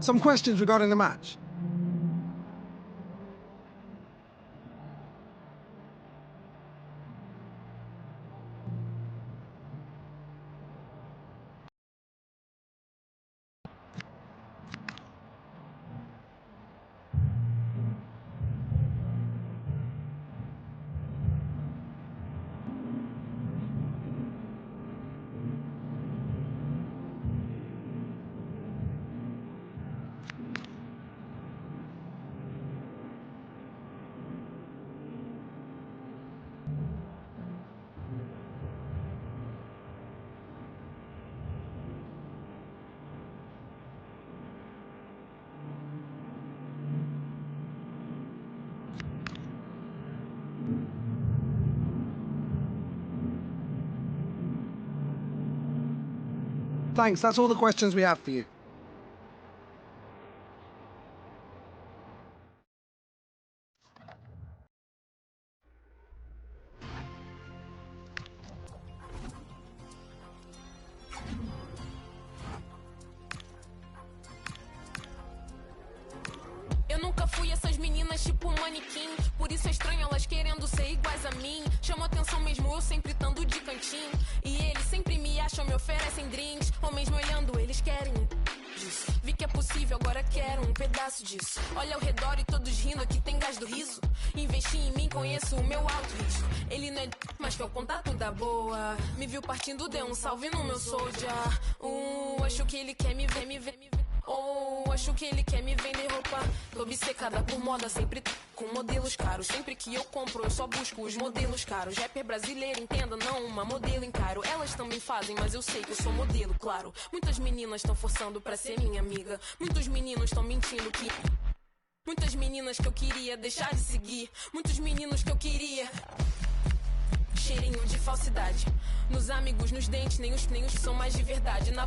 Some questions regarding the match. Thanks, that's all the questions we have for you. Eu nunca fui essas meninas tipo manequim. Por isso é estranho elas querendo ser iguais a mim. Chamo atenção mesmo eu sempre estando de cantinho. E eles sempre me acham, me oferecem drinks. Ou mesmo olhando, eles querem disso. Vi que é possível, agora quero um pedaço disso. Olha ao redor e todos rindo, aqui tem gás do riso. Investi em mim, conheço o meu alto risco. Ele não é mas que é o contato da boa. Me viu partindo, deu um salve no meu soldier. Acho que ele quer me ver, me ver, me ver. Oh, acho que ele quer me vender roupa. Tô obcecada por moda, sempre com modelos caros. Sempre que eu compro, eu só busco os modelos caros. Rapper brasileiro, entenda, não uma modelo encaro. Elas também fazem, mas eu sei que eu sou modelo, claro. Muitas meninas estão forçando pra ser minha amiga. Muitos meninos estão mentindo que... Muitas meninas que eu queria deixar de seguir. Muitos meninos que eu queria... Cheirinho de falsidade. Nos amigos, nos dentes, nem os são mais de verdade. Na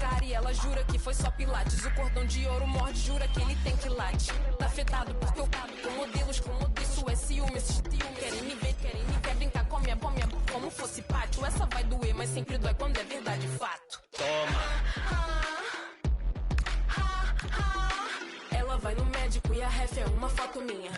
cara e ela jura que foi só pilates. O cordão de ouro morde, jura que ele tem quilate. Tá afetado porque eu com modelos, isso é ciúme. Esses querem me ver, quer brincar com a minha como fosse pátio. Essa vai doer, mas sempre dói quando é verdade, fato. Ela vai no médico e a ref é uma foto minha.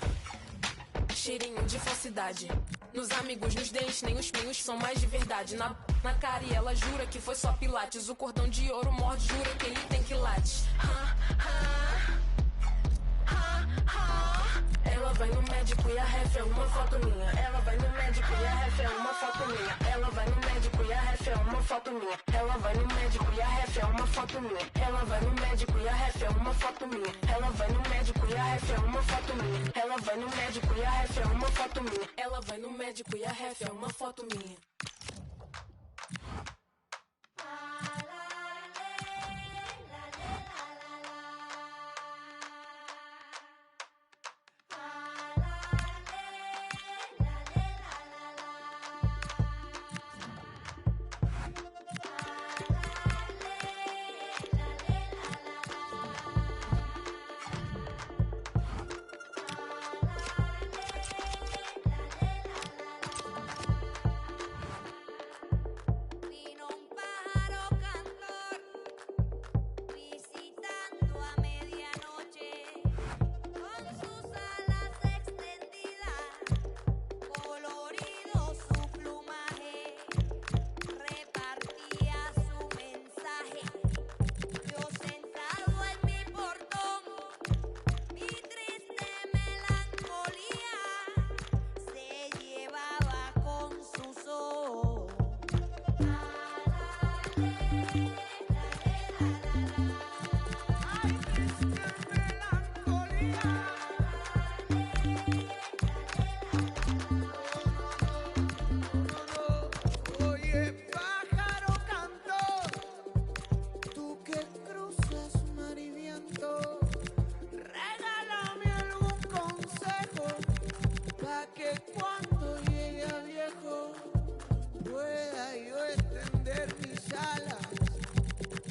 Cheirinho de falsidade. Nos amigos, nos dentes, nem os são mais de verdade. Na cara e ela jura que foi só pilates. O cordão de ouro morde, jura que ele tem quilate. Ela vai no médico e a ref é uma foto minha. Ela vai no médico e a ref é uma foto minha. Ela vai no médico e a ref é uma foto minha. Ela vai no médico e a ref é uma foto minha. Ela vai no médico e a ref é uma foto minha. Ela vai no médico e a ref é uma foto minha. Ela vai no médico e a ref é uma foto minha. Ela vai no médico e a ref é uma foto minha.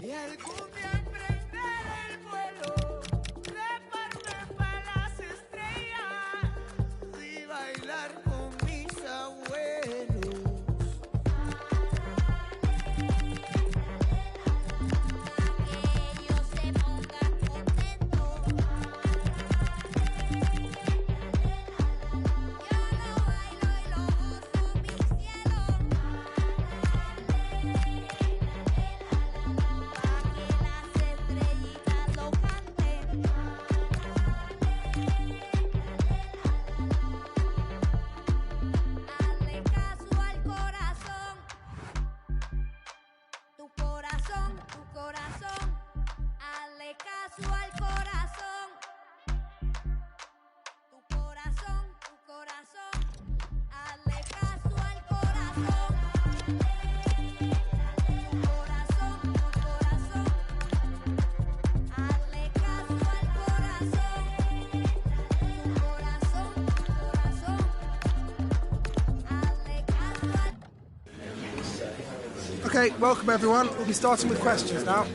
Y algún día emprender el vuelo Okay, welcome everyone. We'll be starting with questions now.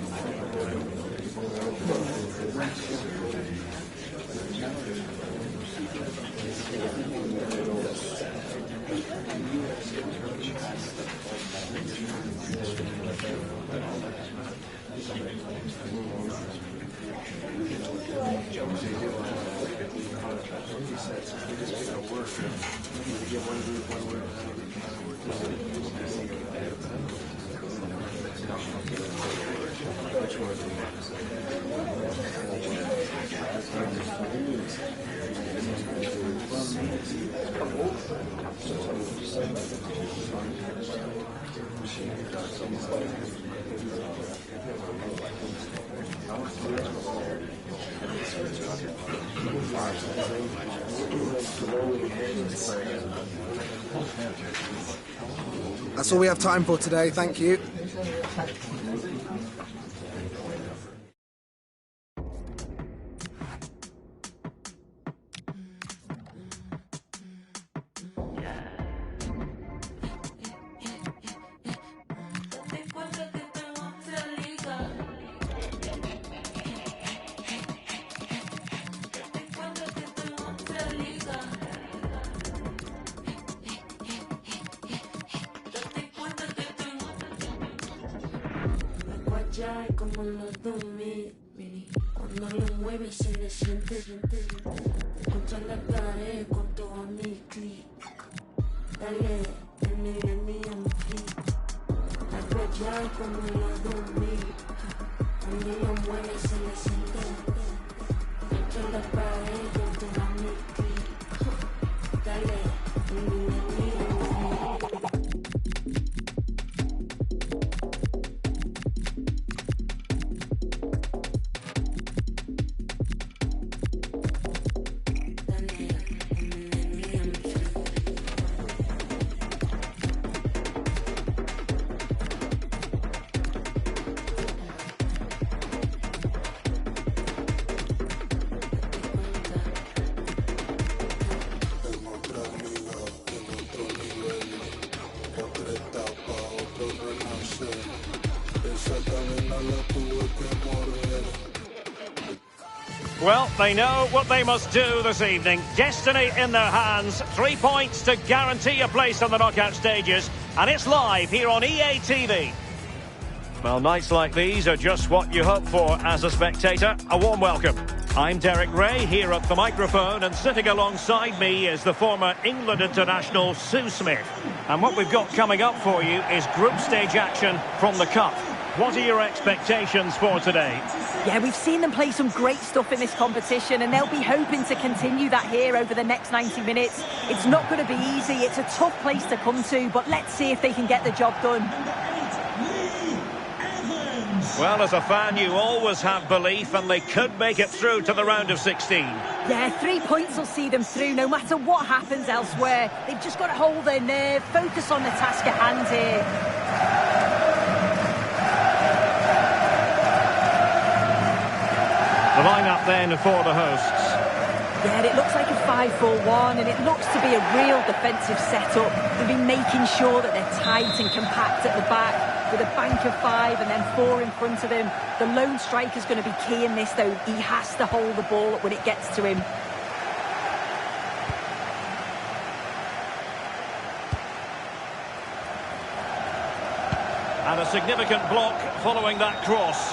That's all we have time for today, thank you. Como los 2000, cuando lo mueves se le siente contra la pared con todo mi clic. Dale, en mi clic. Allá como los 2000, cuando lo mueves se le siente contra la pared con todo mi clic. Dale, en mi clic. Well, they know what they must do this evening. Destiny in their hands. 3 points to guarantee a place on the knockout stages. And it's live here on EA TV. Well, nights like these are just what you hope for as a spectator. A warm welcome. I'm Derek Ray here at the microphone, and sitting alongside me is the former England international Sue Smith. And what we've got coming up for you is group stage action from the Cup. What are your expectations for today? Yeah, we've seen them play some great stuff in this competition, and they'll be hoping to continue that here over the next 90 minutes. It's not going to be easy. It's a tough place to come to, but let's see if they can get the job done. Well, as a fan, you always have belief, and they could make it through to the round of 16. Yeah, 3 points will see them through no matter what happens elsewhere. They've just got to hold their nerve, focus on the task at hand here. The line-up then for the hosts. Yeah, it looks like a 5-4-1, and it looks to be a real defensive setup. They've been making sure that they're tight and compact at the back, with a bank of 5 and then 4 in front of him. The lone striker's going to be key in this, though. He has to hold the ball up when it gets to him. And a significant block following that cross.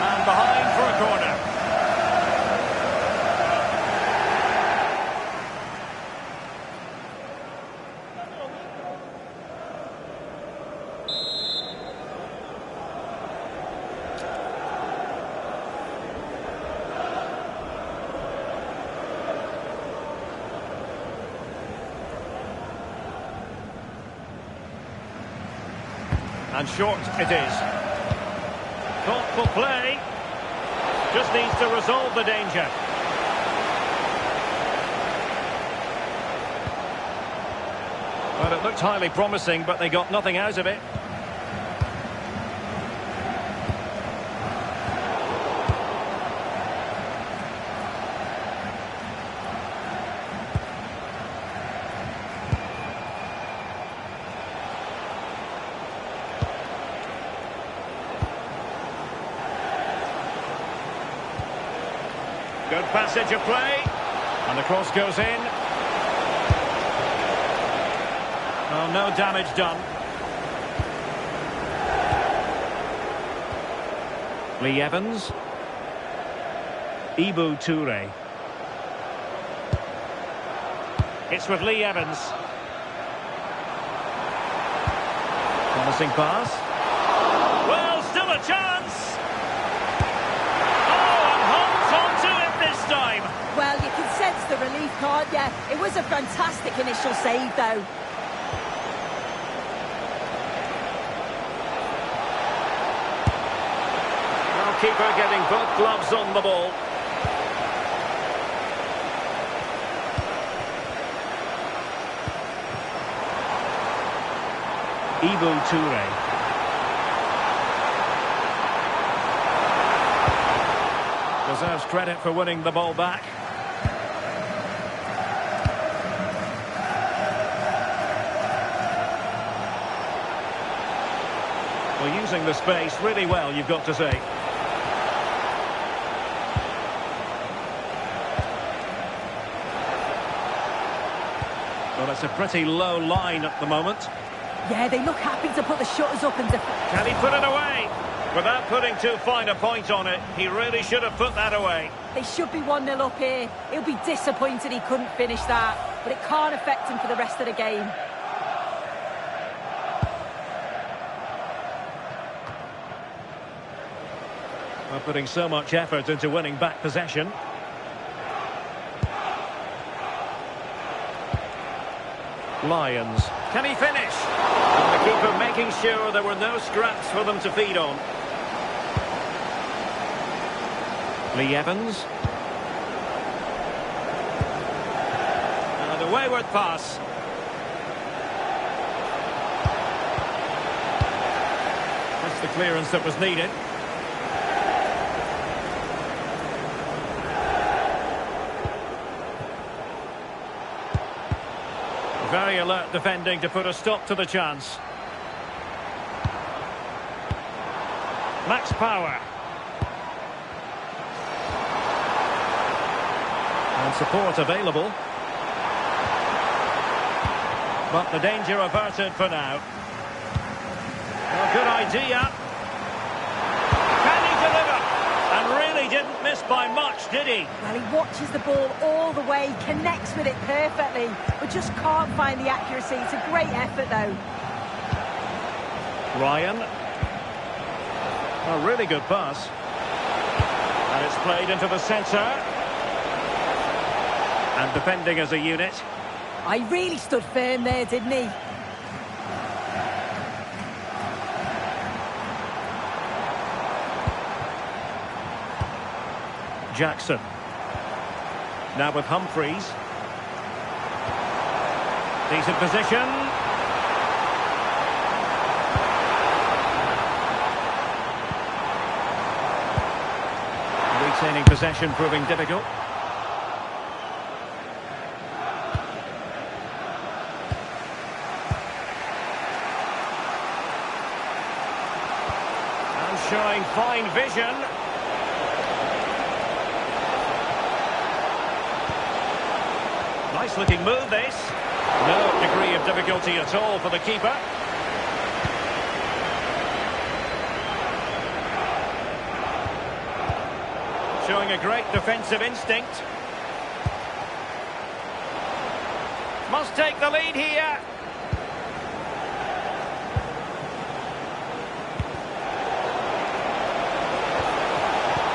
And behind for a corner. And short it is. Thoughtful play. Just needs to resolve the danger. Well, it looked highly promising, but they got nothing out of it. Good passage of play. And the cross goes in. Oh, no damage done. Lee Evans. Ibu Toure. It's with Lee Evans. Promising pass. Well, still a chance. Oh, and holds on to it this time. Well, you can sense the relief, can't you? It was a fantastic initial save, though. Well, keeper getting both gloves on the ball. Ibu Toure. Deserves credit for winning the ball back. Well, using the space really well, you've got to say. Well, it's a pretty low line at the moment. Yeah, they look happy to put the shutters up and defend. Can he put it away? Without putting too fine a point on it, he really should have put that away. They should be 1-0 up here. He'll be disappointed he couldn't finish that, but it can't affect him for the rest of the game. Well, putting so much effort into winning back possession. Lions. Can he finish? And the keeper making sure there were no scraps for them to feed on. Lee Evans. And a wayward pass. That's the clearance that was needed. Very alert defending to put a stop to the chance. Max Power. And support available. But the danger averted for now. Well, good idea. Can he deliver? And really didn't miss by much, did he? Well, he watches the ball all the way, connects with it perfectly, but just can't find the accuracy. It's a great effort, though. Ryan. A really good pass. And it's played into the centre. And defending as a unit. I really stood firm there, didn't he? Jackson. Now with Humphreys. Decent position. Retaining possession proving difficult. And showing fine vision. Nice looking move, this. No degree of difficulty at all for the keeper. Showing a great defensive instinct. Must take the lead here.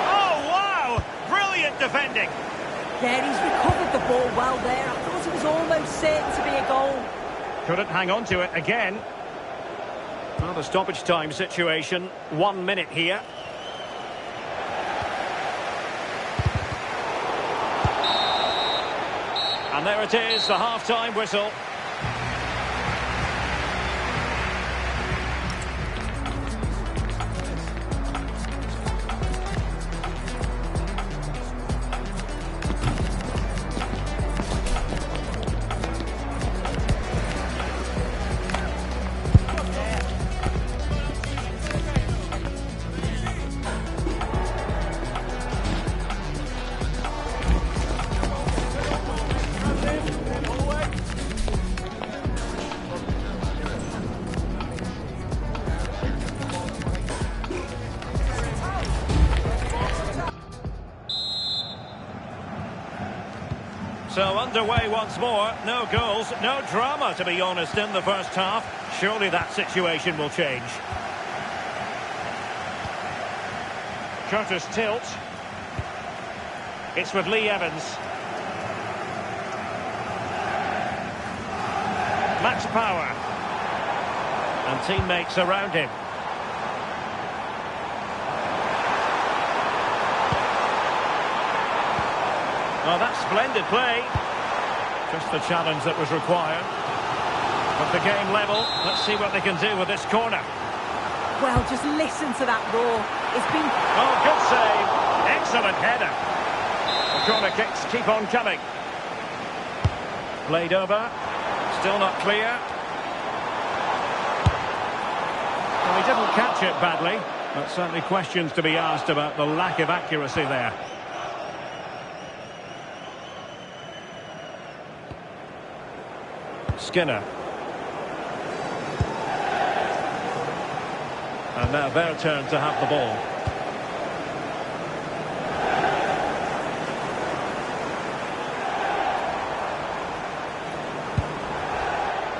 Oh, wow! Brilliant defending. Yeah, he's recovered the ball well there. I thought it was almost certain to be a goal. Couldn't hang on to it again. Well, the stoppage time situation, 1 minute here. And there it is, the half-time whistle. So underway once more. No goals, no drama, to be honest, in the first half. Surely that situation will change. Curtis Tilt. It's with Lee Evans. Max Power. And teammates around him. Well, that's splendid play. Just the challenge that was required. But the game level, let's see what they can do with this corner. Well, just listen to that roar. It's been... Oh, good save. Excellent header. The corner kicks keep on coming. Played over. Still not clear. Well, he didn't catch it badly, but certainly questions to be asked about the lack of accuracy there. Skinner. And now their turn to have the ball.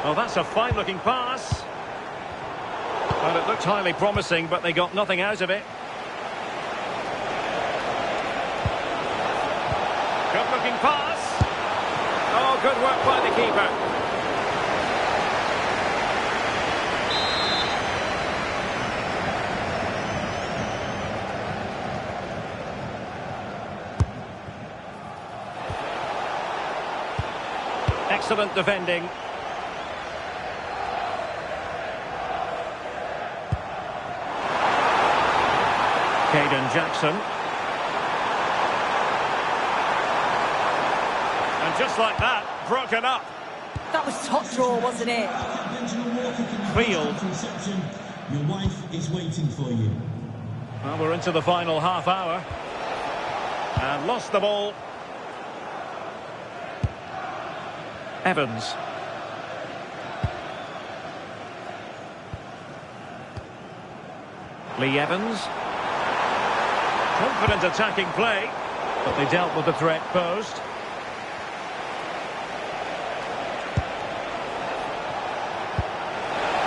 Well, that's a fine-looking pass. Well, it looked highly promising, but they got nothing out of it. Good-looking pass. Oh, good work by the keeper. Excellent defending. Caden Jackson. And just like that, broken up. That was top draw, wasn't it? Field. Your wife is waiting for you. Well, we're into the final half hour. And lost the ball. Evans. Lee Evans. Confident attacking play, but they dealt with the threat posed.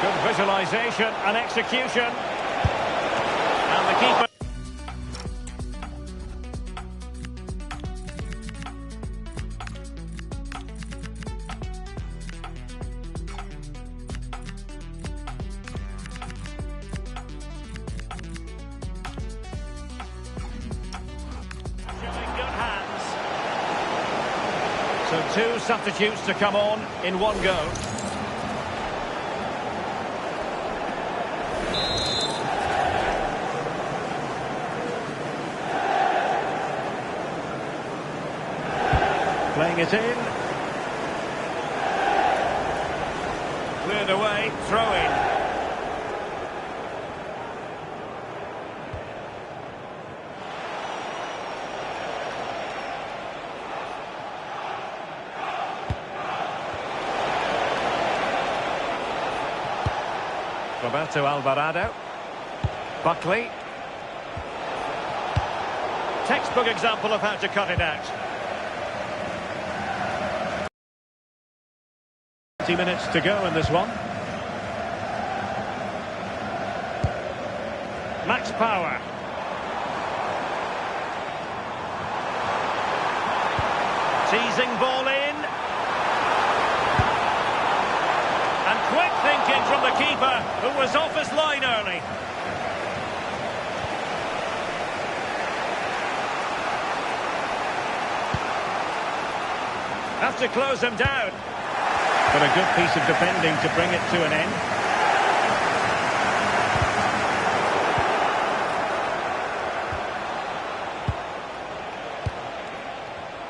Good visualisation and execution. And the keeper... So two substitutes to come on in one go. Playing it in. Cleared away, throw in. Roberto Alvarado. Buckley. Textbook example of how to cut it out. 20 minutes to go in this one. Max Power. Teasing ball in. And quick thinking from the keeper, who was off his line early. Have to close him down. But a good piece of defending to bring it to an end.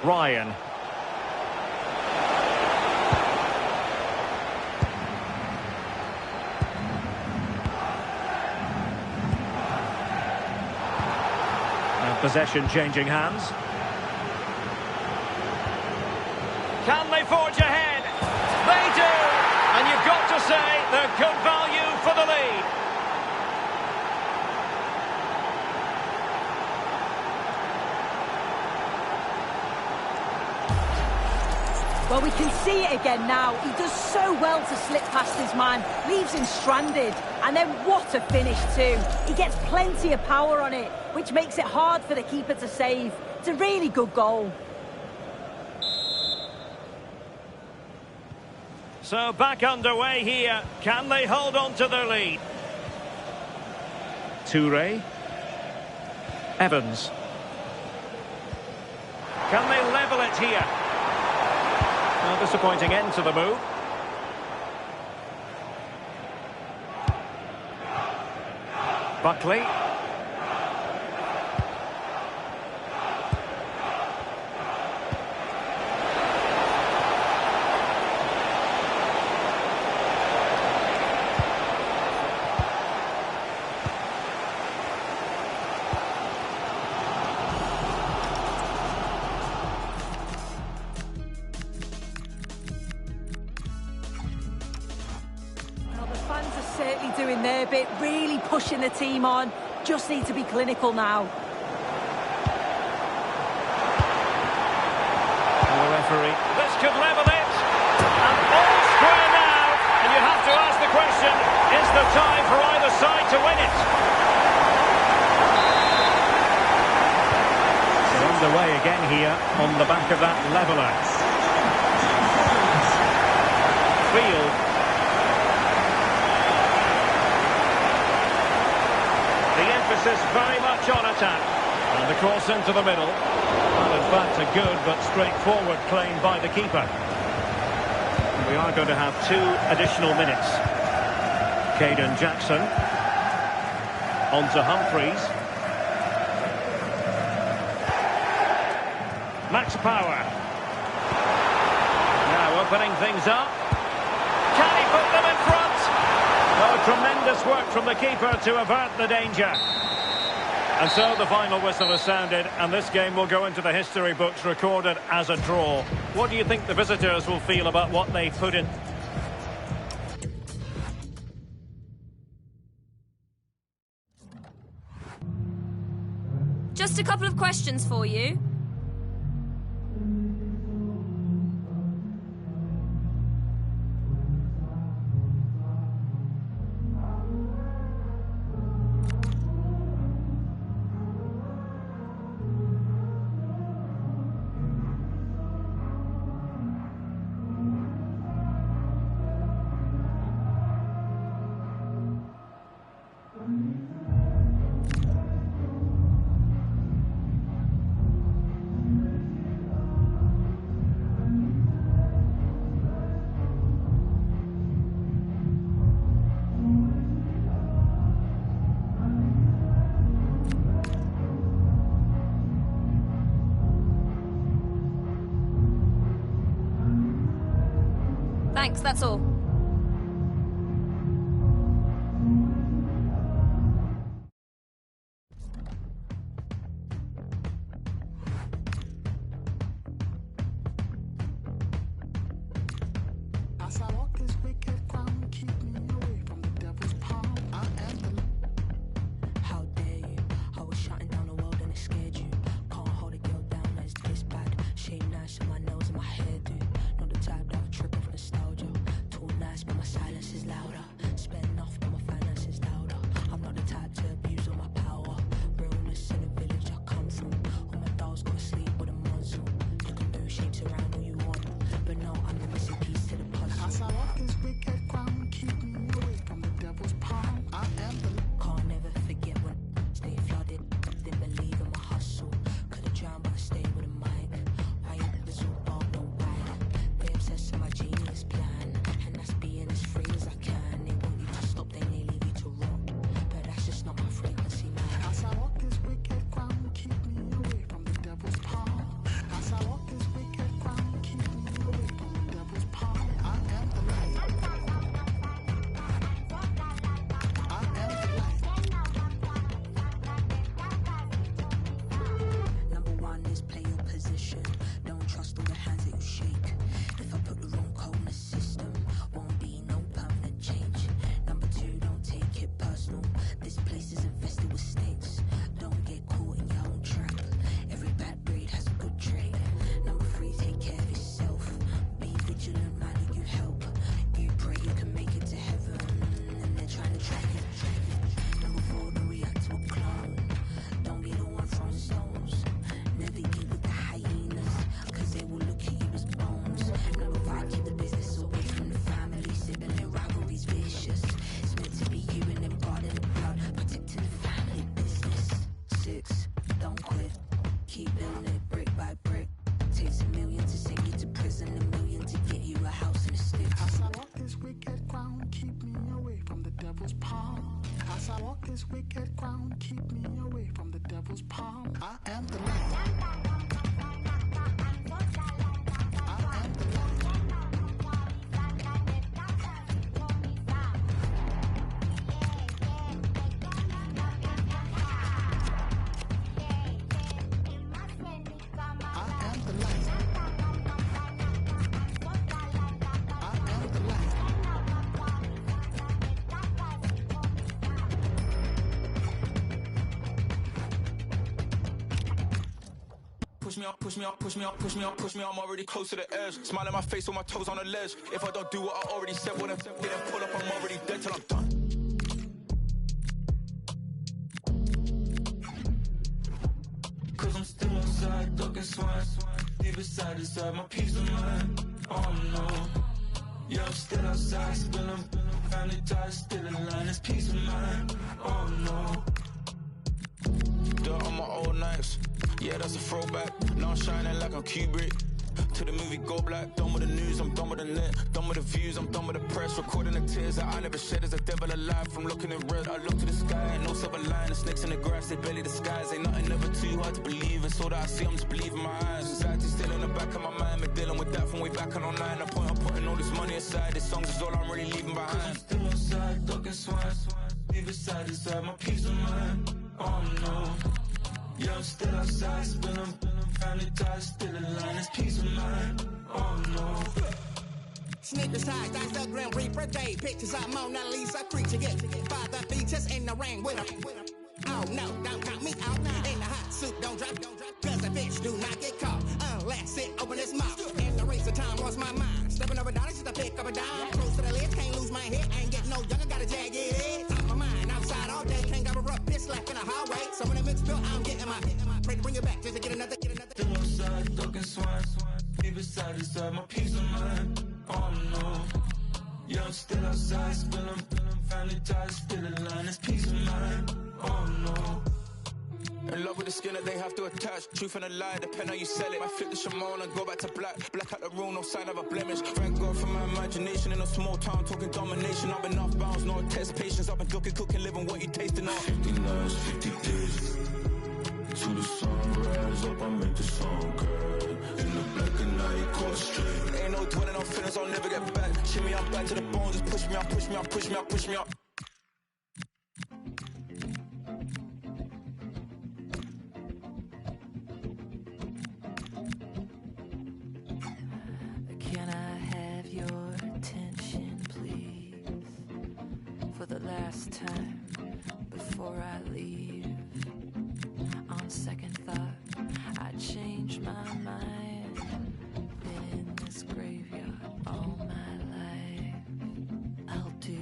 Ryan. And possession changing hands. Can they forge ahead? They do! And you've got to say they're good value for the lead. Well, we can see it again now. He does so well to slip past his man, leaves him stranded. And then what a finish too. He gets plenty of power on it, which makes it hard for the keeper to save. It's a really good goal. So back underway here. Can they hold on to their lead? Toure. Evans. Can they level it here? A disappointing end to the move. Buckley. Certainly doing their bit, really pushing the team on. Just need to be clinical now. And the referee. This could level it. And all square now. And you have to ask the question, is the time for either side to win it? So underway again here on the back of that leveller. Field. Emphasis very much on attack. And the cross into the middle. Well, in fact, a good but straightforward claim by the keeper. We are going to have 2 additional minutes. Caden Jackson. On to Humphreys. Max Power. Now opening things up. Can he put them in front? Oh, tremendous work from the keeper to avert the danger. And so the final whistle has sounded, and this game will go into the history books recorded as a draw. What do you think the visitors will feel about what they put in? Just a couple of questions for you. Thanks, that's all. As I walk this wicked ground, keep me away from the devil's palm. I am the... How dare you? I was shutting down the world and it scared you. Can't hold a girl down as this bad. Shame nice on my nails and my hairdo. Not the type that would trip off nostalgia. Tall takes a million to send you to prison, a million to get you a house and a stick. As I walk this wicked ground, keep me away from the devil's palm. As I walk this wicked ground, keep me away from the devil's palm. I am the light. I am the light. Push me up, push me up, push me up, push me up, push me up, I'm already close to the edge. Smile on my face with my toes on the ledge. If I don't do what I already said, when I didn't pull up, I'm already dead till I'm done. Cause I'm still outside, ducking swine. Deep inside my peace of mind. Oh no. Yeah, I'm still outside, spilling family ties, still in line, it's peace of mind. Oh no. Dirt on my old nights, yeah, that's a throwback. Now I'm shining like I'm Kubrick. To the movie go black, done with the news, I'm done with the net. Done with the views, I'm done with the press. Recording the tears that I never shed. There's a devil alive from looking in red. I look to the sky, ain't no silver line. The snakes in the grass, they barely disguise. Ain't nothing ever too hard to believe. It's all that I see, I'm just believing my eyes. Anxiety still in the back of my mind. Been dealing with that from way back on online. The point I'm putting all this money aside. This songs is all I'm really leaving behind. I'm still outside, ducking swine. Leave inside my peace of mind. Oh no. Yeah, I'm still outside, spilling family ties, still in line, it's peace of mind. Oh no. Sneakers ties, that's the Grim Reaper day. Pictures of Mona Lisa, creature get father features in the rain with her. Oh no, don't count me out. In the hot suit, don't drop, cause a bitch do not get caught unless it open its mouth. In the race of time, lost my mind. Stepping over dollars just to pick up a dime. Close to the lid, can't lose my head. Ain't getting no younger, got a jagged edge. Top my mind, outside all day, can't got a rough bitch left in the hallway. So when the mix built, I'm getting my pray to bring it back just to get another. Still outside, ducking swine. Leave inside my peace of mind. Oh no. Yeah, I'm still outside, spilling family ties, still in line, it's peace of mind. Oh no. In love with the skin that they have to attach. Truth and a lie, depend how you sell it. I flip the Shimon and go back to black. Black out the room, no sign of a blemish. Thank God for my imagination in a small town, talking domination. I've been off bounds, no test patience. I've been ducking, cooking, living what you tasting on. 50 nights, 50 days. To the sunrise, up I make the song, girl. In the black and night, caught straight. Ain't no dwelling on feelings, I'll never get back. Shimmy, I'm back to the bone, just push me up, push me up, push me up, push me up. Can I have your attention, please? For the last time, before I leave. On second thought, I changed my mind. Been in this graveyard all my life. I'll do.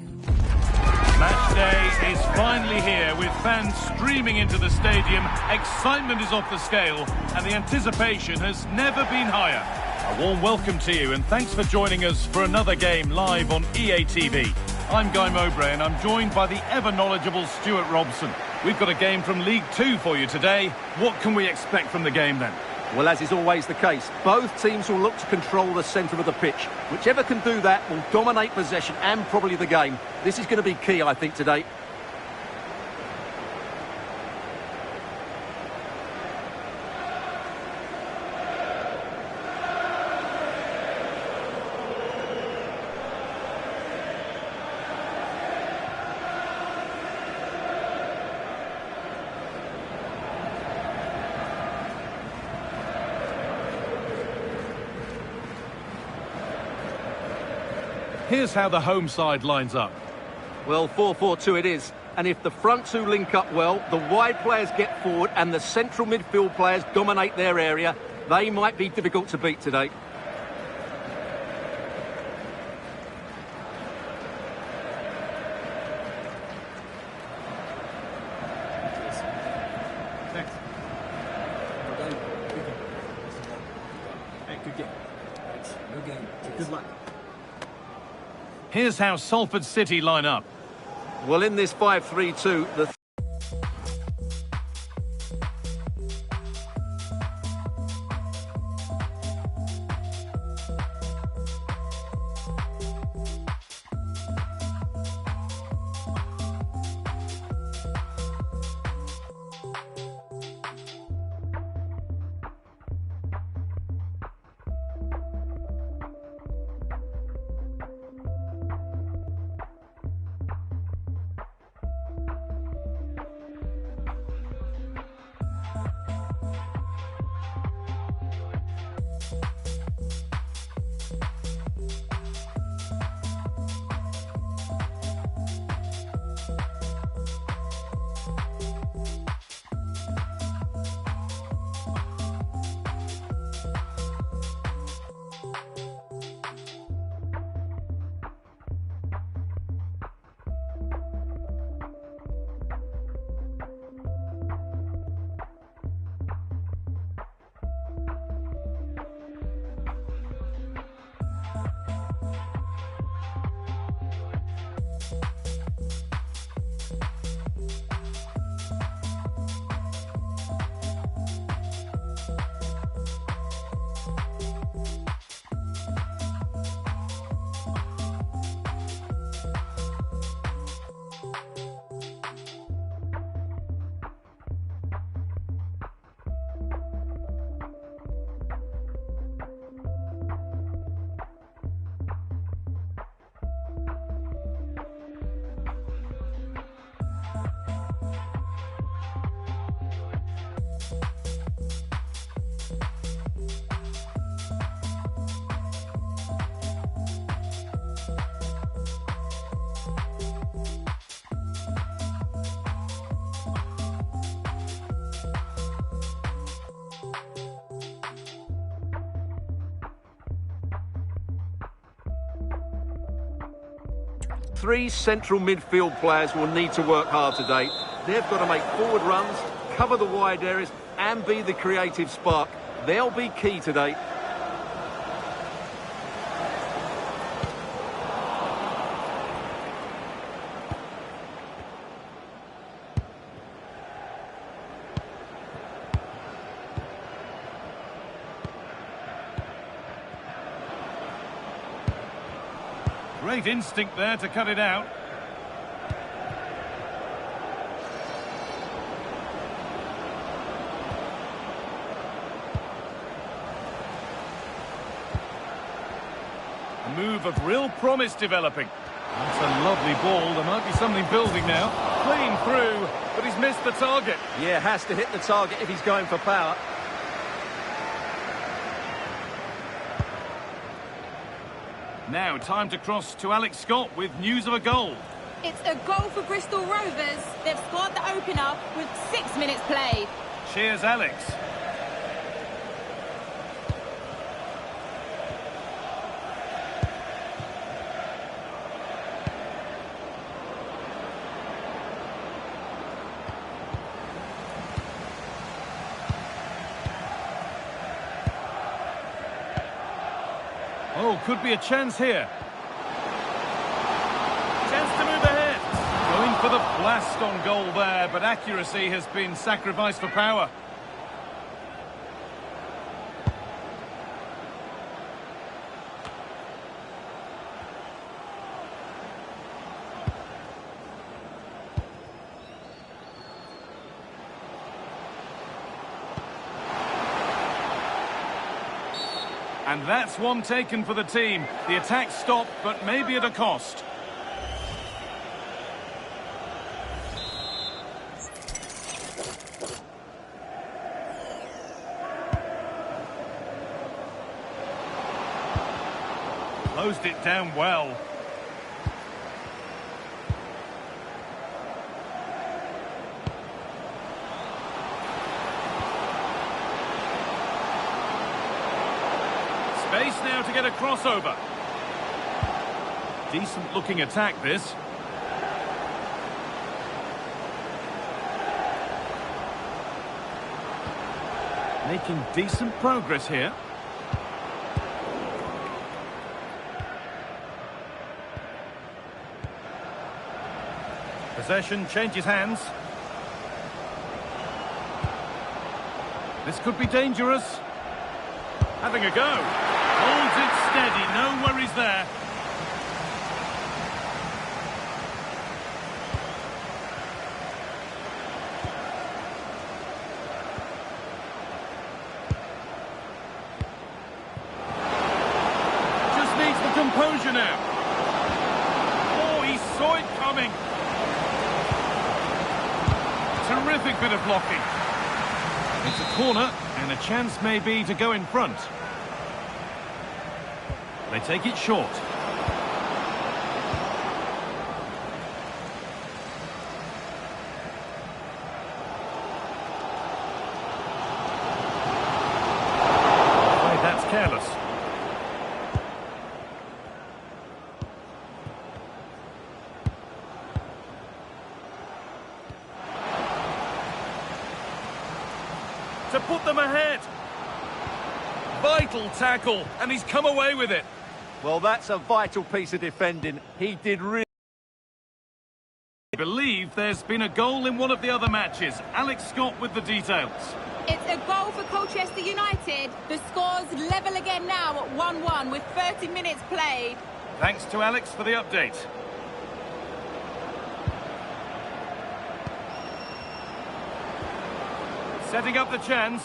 Match day is finally here with fans streaming into the stadium. Excitement is off the scale and the anticipation has never been higher. A warm welcome to you and thanks for joining us for another game live on EA TV. I'm Guy Mowbray and I'm joined by the ever-knowledgeable Stuart Robson. We've got a game from League 2 for you today. What can we expect from the game then? Well, as is always the case, both teams will look to control the centre of the pitch. Whichever can do that will dominate possession and probably the game. This is going to be key, I think, today. Here's how the home side lines up. Well, 4-4-2 it is. And if the front two link up well, the wide players get forward and the central midfield players dominate their area, they might be difficult to beat today. Thanks. Hey, good game. Thanks. Good game. Good luck. Here's how Salford City line up. Well, in this 5-3-2, 2 the... Three central midfield players will need to work hard today. They've got to make forward runs, cover the wide areas and be the creative spark. They'll be key today. Great instinct there to cut it out. A move of real promise developing. That's a lovely ball. There might be something building now. Clean through, but he's missed the target. Yeah, has to hit the target if he's going for power. Now, time to cross to Alex Scott with news of a goal. It's a goal for Bristol Rovers. They've scored the opener with 6 minutes played. Cheers, Alex. Oh, could be a chance here. Chance to move ahead. Going for the blast on goal there, but accuracy has been sacrificed for power. And that's one taken for the team. The attack stopped, but maybe at a cost. Closed it down well. Space now to get a crossover. Decent looking attack this. Making decent progress here. Possession changes hands. This could be dangerous. Having a go. Holds it steady, no worries there. Just needs the composure now. Oh, he saw it coming. Terrific bit of blocking. It's a corner, and a chance maybe to go in front. They take it short. Afraid that's careless. To put them ahead. Vital tackle, and he's come away with it. Well, that's a vital piece of defending. He did really... I believe there's been a goal in one of the other matches. Alex Scott with the details. It's a goal for Colchester United. The score's level again now at 1-1 with 30 minutes played. Thanks to Alex for the update. Setting up the chance.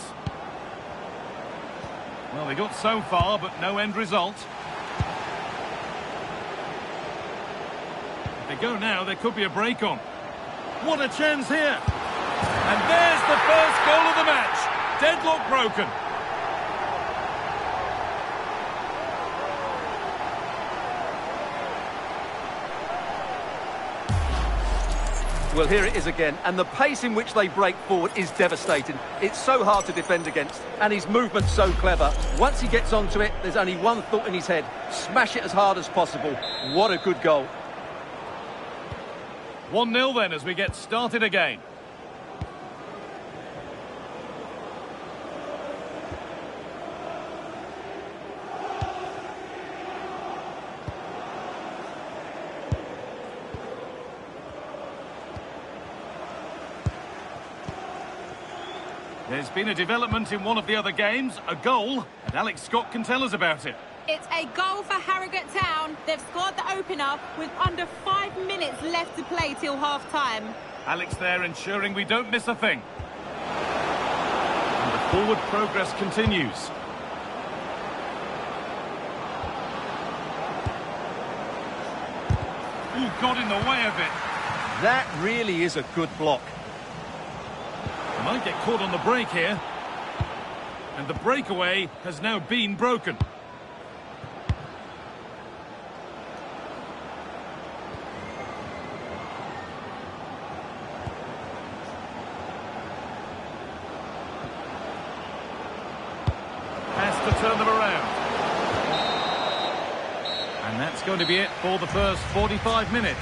Well, they got so far, but no end result. If they go now, there could be a break on. What a chance here! And there's the first goal of the match. Deadlock broken. Well, here it is again, and the pace in which they break forward is devastating. It's so hard to defend against, and his movement's so clever. Once he gets onto it, there's only one thought in his head. Smash it as hard as possible. What a good goal. 1-0 then as we get started again. There's been a development in one of the other games, a goal, and Alex Scott can tell us about it. It's a goal for Harrogate Town. They've scored the opener with under 5 minutes left to play till half-time. Alex there ensuring we don't miss a thing. And the forward progress continues. Ooh, got in the way of it. That really is a good block. Might get caught on the break here. And the breakaway has now been broken. Has to turn them around. And that's going to be it for the first 45 minutes.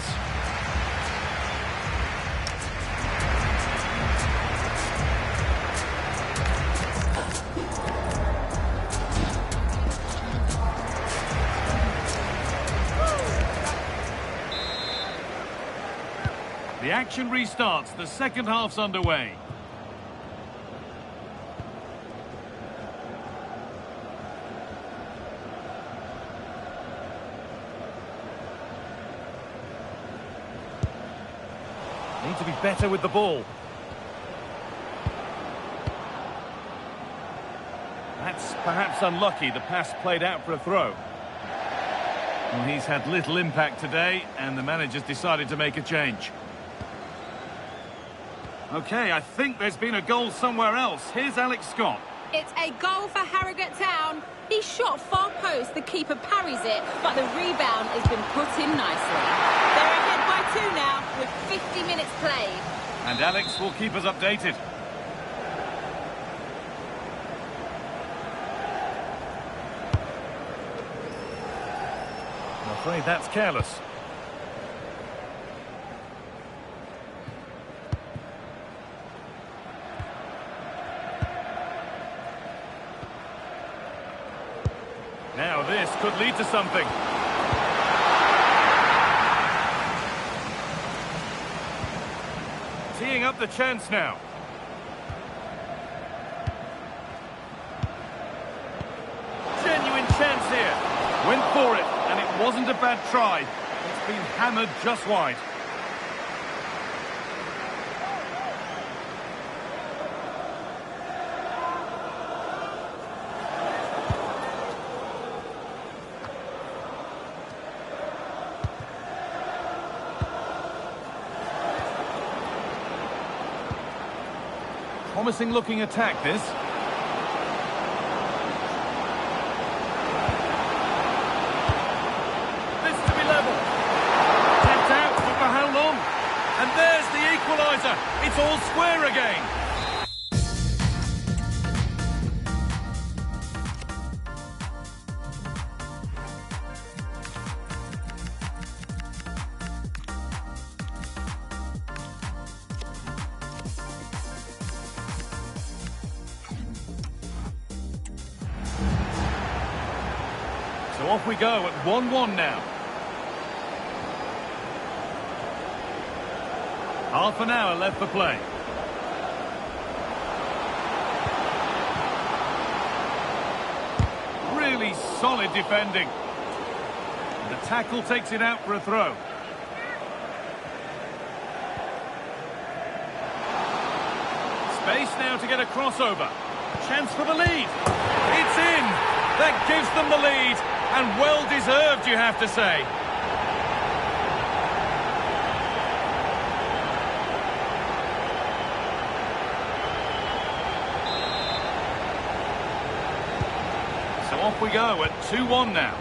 The action restarts. The second half's underway. Need to be better with the ball. That's perhaps unlucky. The pass played out for a throw. Well, he's had little impact today, and the manager's decided to make a change. Okay, I think there's been a goal somewhere else. Here's Alex Scott. It's a goal for Harrogate Town. He shot far post, the keeper parries it, but the rebound has been put in nicely. They're ahead by 2 now, with 50 minutes played. And Alex will keep us updated. I'm afraid that's careless. Now this could lead to something. Teeing up the chance now. Genuine chance here. Went for it, and it wasn't a bad try. It's been hammered just wide. Promising looking attack, this. This to be level. Tapped out, but for how long? And there's the equaliser. It's all square again. So off we go at 1-1 now. Half an hour left for play. Really solid defending. And the tackle takes it out for a throw. Space now to get a crossover. Chance for the lead. It's in. That gives them the lead. And well deserved, you have to say. So off we go at 2-1 now.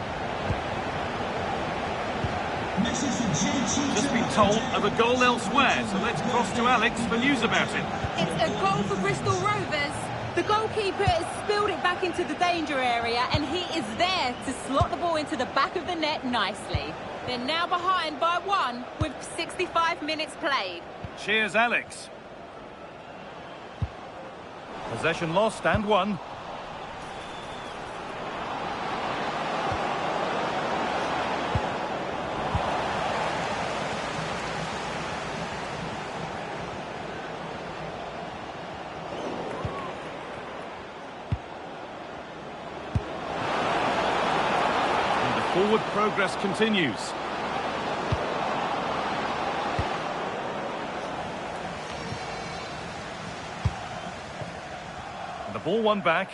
Just been told of a goal elsewhere, so let's cross to Alex for news about it. It's a goal for Bristol Rovers. The goalkeeper has spilled it back into the danger area, and he is there to slot the ball into the back of the net nicely. They're now behind by 1 with 65 minutes played. Cheers, Alex. Possession lost and won. Forward progress continues. And the ball won back.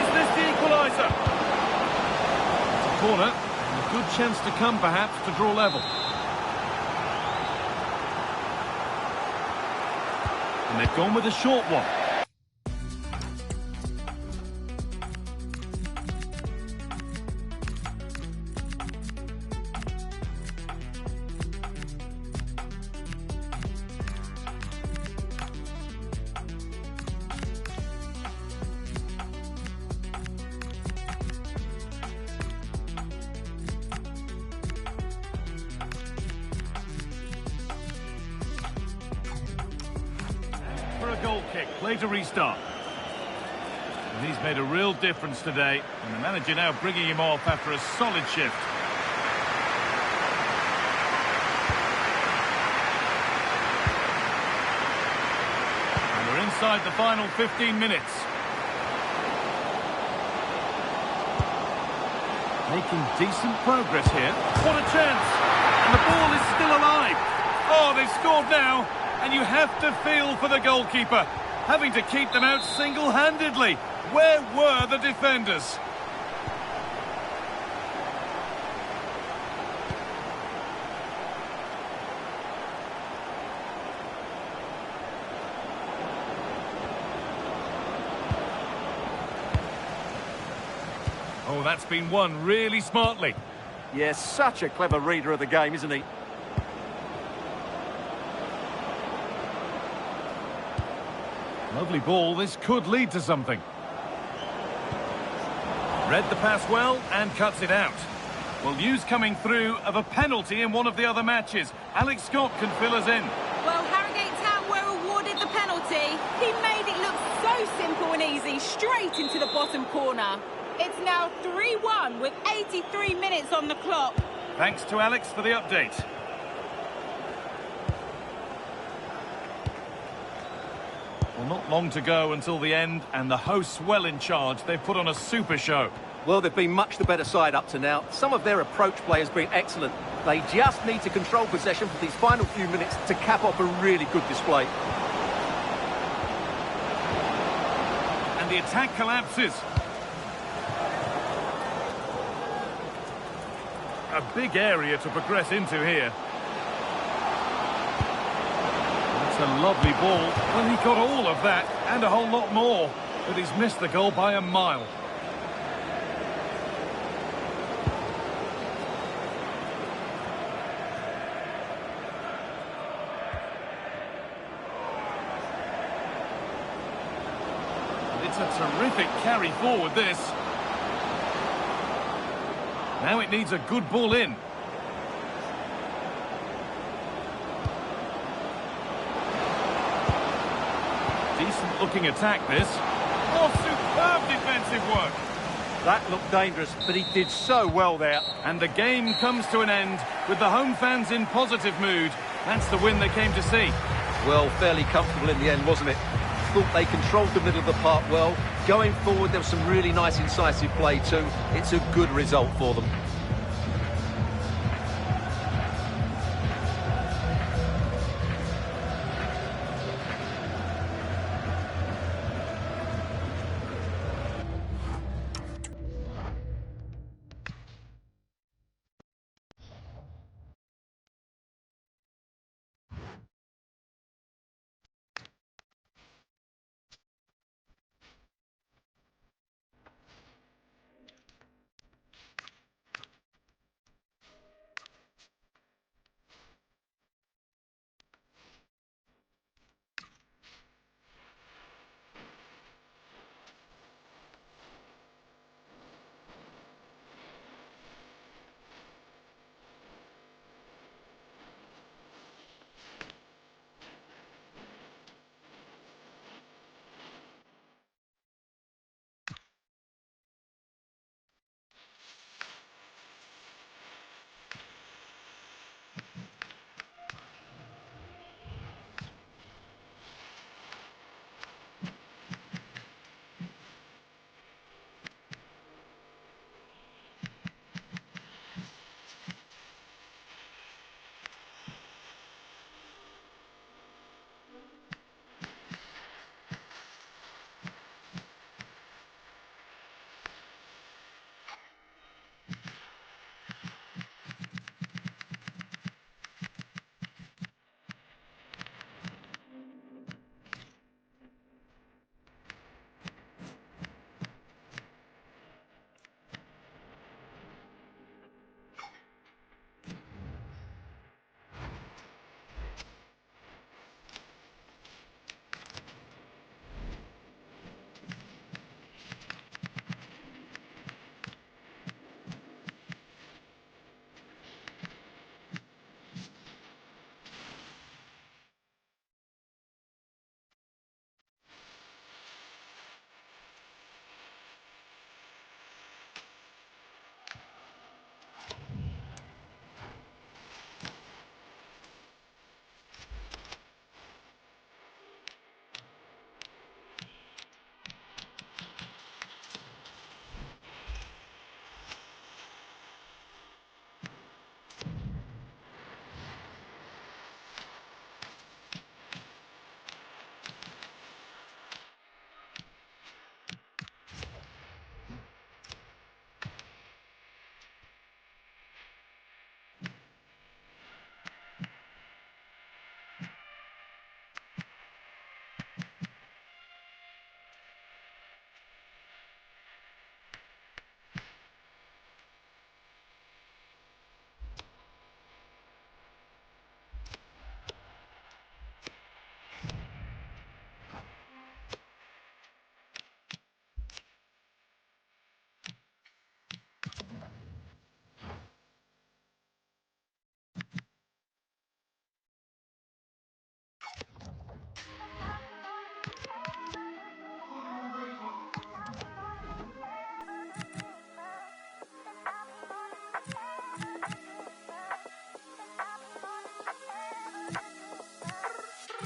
Is this the equaliser? It's a corner, and a good chance to come perhaps to draw level. And they've gone with a short one. For a goal kick, play to restart. And he's made a real difference today, and the manager now bringing him off after a solid shift. And we're inside the final 15 minutes. Making decent progress here. What a chance! And the ball is still alive. Oh, they've scored now. And you have to feel for the goalkeeper, having to keep them out single-handedly. Where were the defenders? Oh, that's been won really smartly. Yes, such a clever reader of the game, isn't he? Lovely ball, this could lead to something. Read the pass well and cuts it out. Well, news coming through of a penalty in one of the other matches. Alex Scott can fill us in. Well, Harrogate Town were awarded the penalty. He made it look so simple and easy, straight into the bottom corner. It's now 3-1 with 83 minutes on the clock. Thanks to Alex for the update. Well, not long to go until the end, and the hosts well in charge. They've put on a super show. Well, they've been much the better side up to now. Some of their approach play has been excellent. They just need to control possession for these final few minutes to cap off a really good display. And the attack collapses. A big area to progress into here. That's a lovely ball. Well, he got all of that and a whole lot more, but he's missed the goal by a mile. It's a terrific carry forward, this. Now it needs a good ball in. Decent looking attack, this. Oh, superb defensive work. That looked dangerous, but he did so well there. And the game comes to an end with the home fans in positive mood. That's the win they came to see. Well, fairly comfortable in the end, wasn't it? Thought they controlled the middle of the park well. Going forward, there was some really nice incisive play too. It's a good result for them.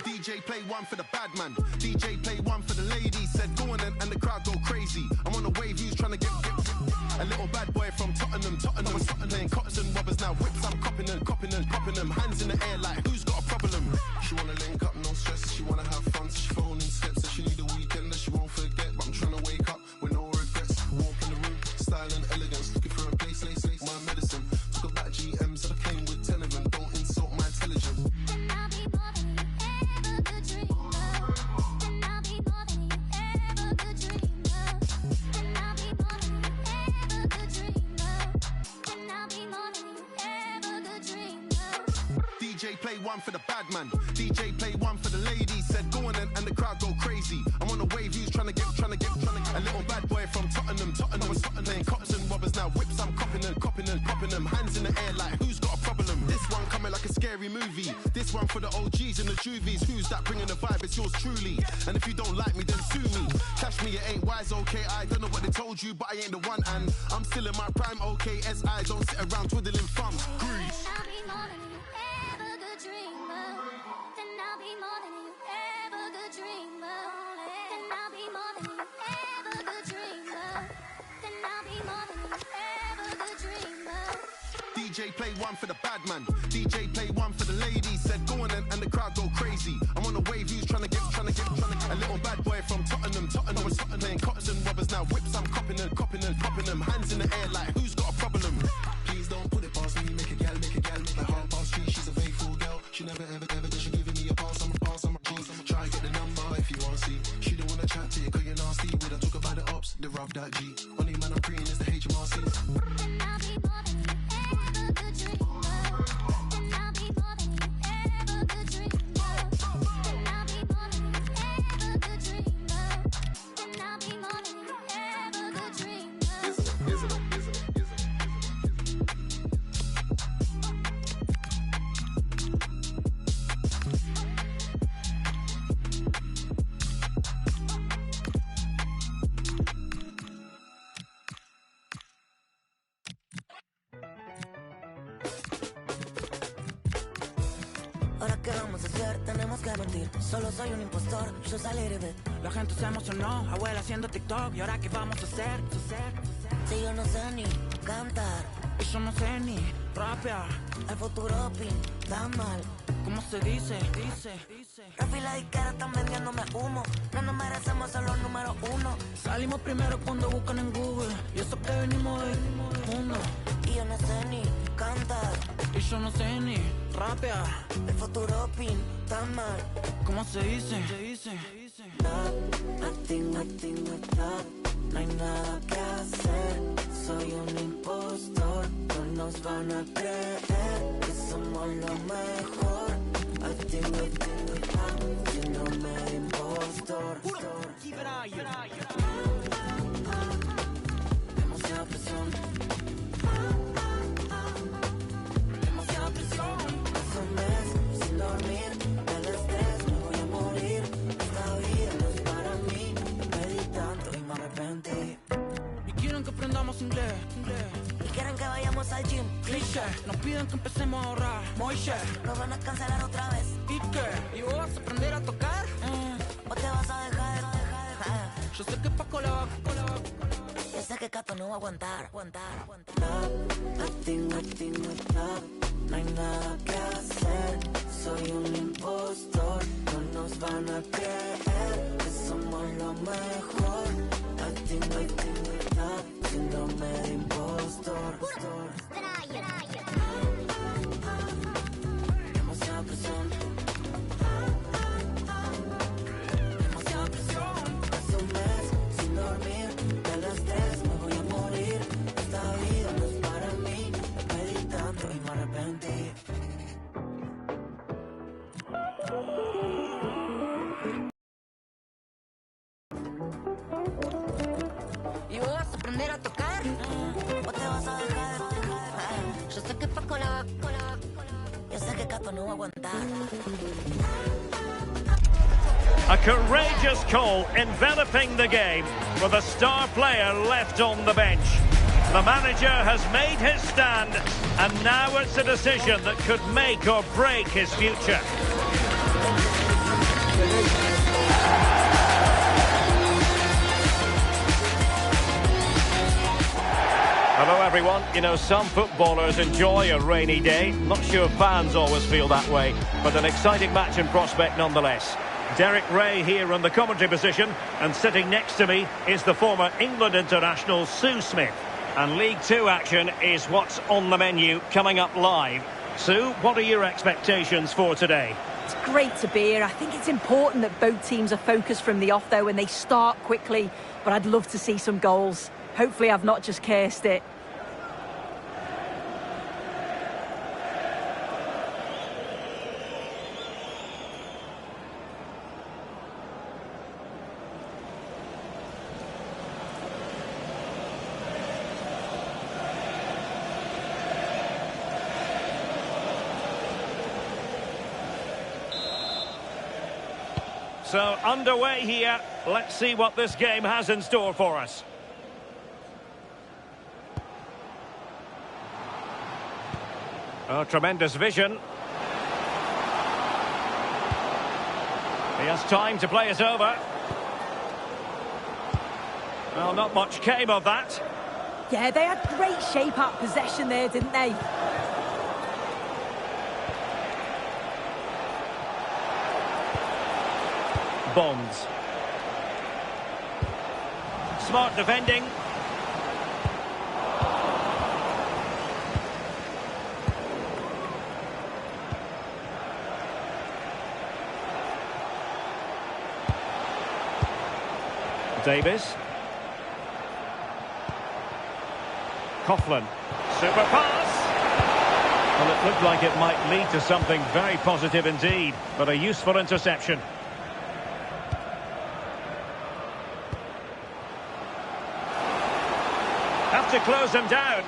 DJ play one for the bad man. DJ play one for the ladies. Said go on and the crowd go crazy. I'm on a wave, who's trying to get a little bad boy from Tottenham. Tottenham was playing cottons and robbers. Now whips, I'm copping them. Hands in the air like who's got a problem? She wanna link up, no stress. She wanna have fun, so she phoning steps. So she need a weekend that she won't forget. But I'm trying to wake up with no regrets. Walk in the room, style and elegance. Looking for a place, my medicine. Talk about GMs that I came with 10 of them. Don't insult my intelligence. DJ play one for the bad man. DJ play one for the ladies. Said go on and the crowd go crazy. I'm on a wave, who's trying to get a little bad boy from Tottenham. Tottenham was playing cottons and robbers. Now whips, I'm copping them. Hands in the air like who's got a problem? This one coming like a scary movie. This one for the OGs and the juvies. Who's that bringing the vibe? It's yours truly. And if you don't like me, then sue me. Cash me, it ain't wise, okay. I don't know what they told you, but I ain't the one. And I'm still in my prime, okay. SI don't sit around twiddling thumbs. Grease. DJ play one for the bad man. DJ play one for the ladies. Said go on and the crowd go crazy. I'm on a wave, who's trying to get a little bad boy from Tottenham. Tottenham was playing cottons and robbers. Now whips, I'm copping them. Hands in the air like who's got a problem? Please don't put it past me. Make a gal, make a half past 3. She's a faithful girl. She never ever does she giving me a pass. I'm a G. Try and get the number if you want to see. She don't wanna chat to you 'cause you're nasty. We don't talk about the ops, the rough that G. Only man I'm preying is the HMRC. Ahora qué vamos a hacer, tenemos que mentir. Solo soy un impostor, yo salí de La gente se emocionó, abuela haciendo TikTok. ¿Y ahora qué vamos a hacer? Si yo no sé ni cantar y yo no sé ni rapear, el futuro pinta mal. ¿Cómo se dice? Rafi y la disquera están vendiéndome humo. No nos merecemos ser los número 1. Salimos primero cuando buscan en Google. Y eso que venimos del mundo. Y yo no sé ni cantar y yo no sé ni rapear, el futuro pinta mal. ¿Cómo se dice? Nothing with love. No hay nada que hacer. Soy un impostor. No nos van a creer que somos lo mejor. Acting with love. Síndrome de impostor. Demasiada presión. Demasiada presión. Hace un mes sin dormir. Del estrés me voy a morir. Esta vida no es para mí. Pedí tanto y me arrepentí. Y quieren que aprendamos inglés. Y quieren que vayamos al gym. Cliché. Nos piden que empecemos a ahorrar. Moishe. Nos van a cancelar otra vez. ¿Y qué? ¿Y vos vas a aprender a tocar? ¿O te vas a dejar? Yo sé que Paco la va. Yo sé que Cato no va a aguantar. Nothing with love. No hay nada que hacer. Soy un impostor. No nos van a creer que somos lo mejor. Acting with love. Síndrome de impostor. Demasiada presión. Demasiada presión. Hace un mes sin dormir. De las 3 me voy a morir. Esta vida no es para mí. Me pedí tanto y me arrepentí. ¿Y vos vas a aprender a tocar? ¿O te vas a dejar? Yo sé que Paco la va. Yo sé que Cato no va a aguantar. A courageous call enveloping the game with a star player left on the bench. The manager has made his stand and now it's a decision that could make or break his future. on. You know, some footballers enjoy a rainy day. Not sure fans always feel that way, but an exciting match in prospect nonetheless. Derek Ray here on the commentary position, and sitting next to me is the former England international Sue Smith. And League Two action is what's on the menu coming up live. Sue, what are your expectations for today? It's great to be here. I think it's important that both teams are focused from the off, though, and they start quickly. But I'd love to see some goals. Hopefully I've not just cursed it. So, underway here. Let's see what this game has in store for us. Oh, tremendous vision. He has time to play it over. Well, not much came of that. Yeah, they had great shape out possession there, didn't they? Bonds. Smart defending. Davis. Coughlin. Super pass. Well, it looked like it might lead to something very positive indeed, but a useful interception. Have to close them down.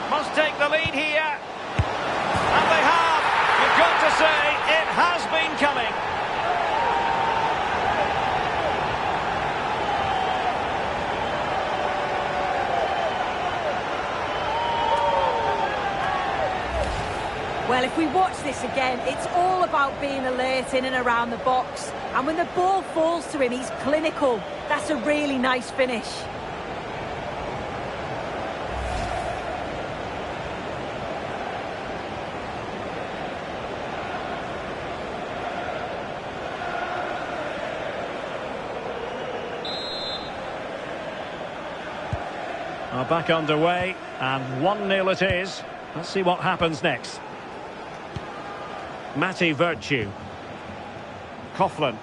Must take the lead here. And they have. You've got to say, it has been coming. Well, if we watch this again, it's all about being alert in and around the box. And when the ball falls to him, he's clinical. That's a really nice finish. Back underway, and 1-0 it is. Let's see what happens next. Matty Virtue. Coughlin.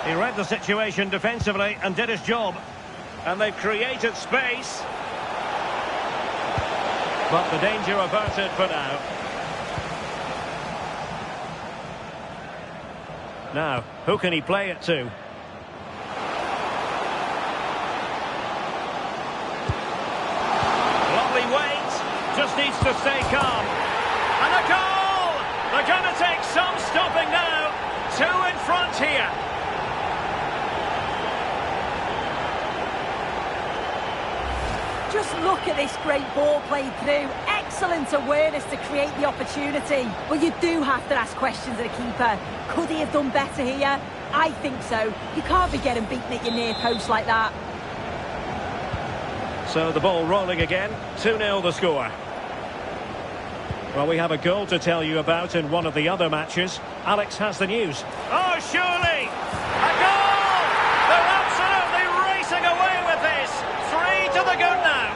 He read the situation defensively and did his job. And they've created space. But the danger averted for now. Now, who can he play it to? Lovely weight. Just needs to stay calm. And a goal! They're going to take some stopping now. 2 in front here. Just look at this great ball played through. Excellent awareness to create the opportunity. Well, you do have to ask questions of the keeper. Could he have done better here? I think so. You can't be getting beaten at your near post like that. So the ball rolling again. 2-0 the score. Well, we have a goal to tell you about in one of the other matches. Alex has the news. Oh, surely! A goal! They're absolutely racing away with this. 3 to the good now.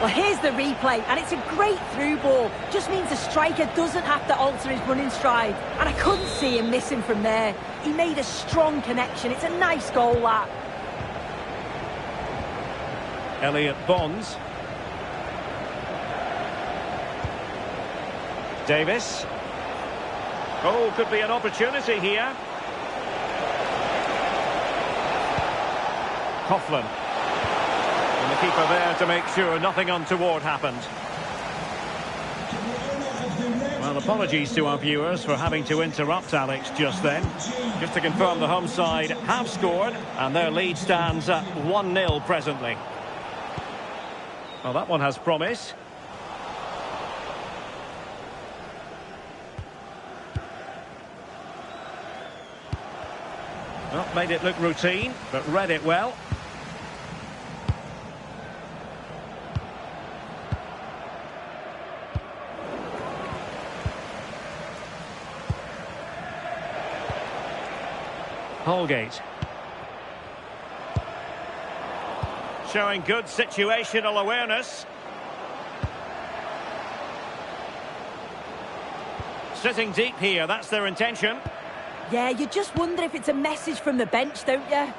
Well, here's the replay, and it's a great through ball. Just means the striker doesn't have to alter his running stride. And I couldn't see him missing from there. He made a strong connection. It's a nice goal, that. Elliot Bonds. Davis. Oh, could be an opportunity here. Coughlin. And the keeper there to make sure nothing untoward happened. Well, apologies to our viewers for having to interrupt Alex just then. Just to confirm, the home side have scored, and their lead stands at 1-0 presently. Well, that one has promise. Not made it look routine, but read it well. Holgate. Showing good situational awareness. Sitting deep here, that's their intention. Yeah, you just wonder if it's a message from the bench, don't you?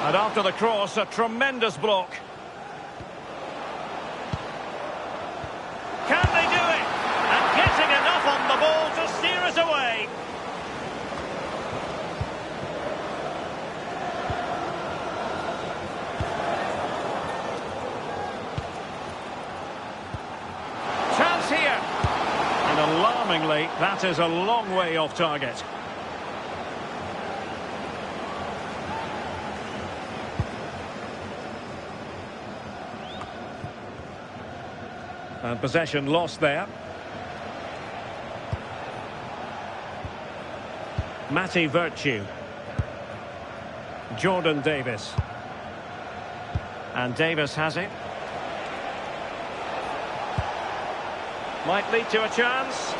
And after the cross, a tremendous block. Can they do it? And getting enough on the ball to steer it away. Chance here. And alarmingly, that is a long way off target. And possession lost there. Matty Virtue. Jordan Davis. And Davis has it. Might lead to a chance.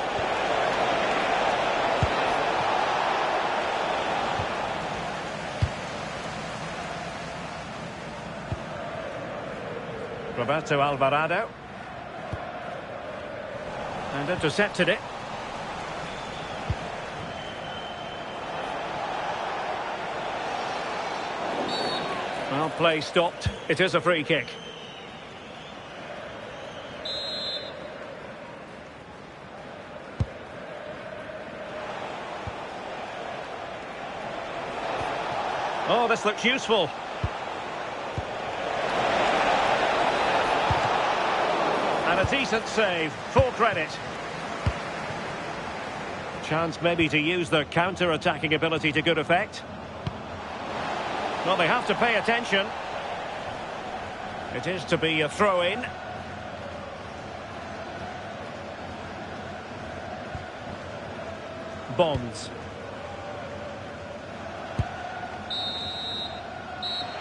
Roberto Alvarado. And intercepted it. Well, play stopped. It is a free kick. Oh, this looks useful. And a decent save, full credit. Chance maybe to use their counter-attacking ability to good effect. Well, they have to pay attention. It is to be a throw-in. Bonds.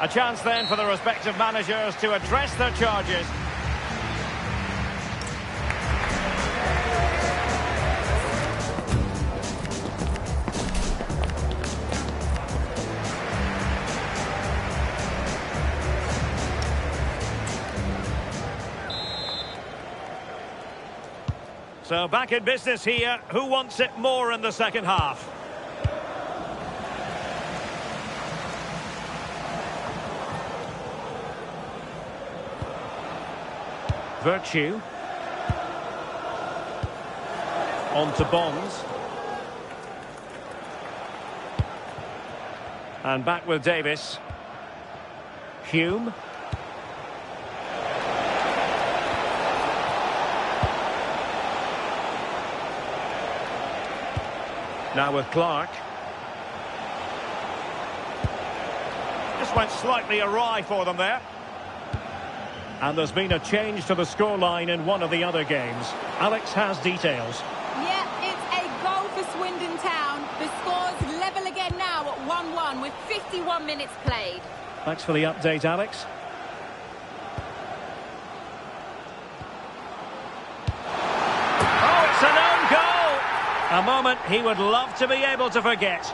A chance then for the respective managers to address their charges. So back in business here. Who wants it more in the second half? Virtue. On to Bonds. And back with Davis. Hume. Now with Clark. Just went slightly awry for them there. And there's been a change to the scoreline in one of the other games. Alex has details. Yeah, it's a goal for Swindon Town. The score's level again now at 1-1 with 51 minutes played. Thanks for the update, Alex. Oh, it's an own goal! A moment he would love to be able to forget.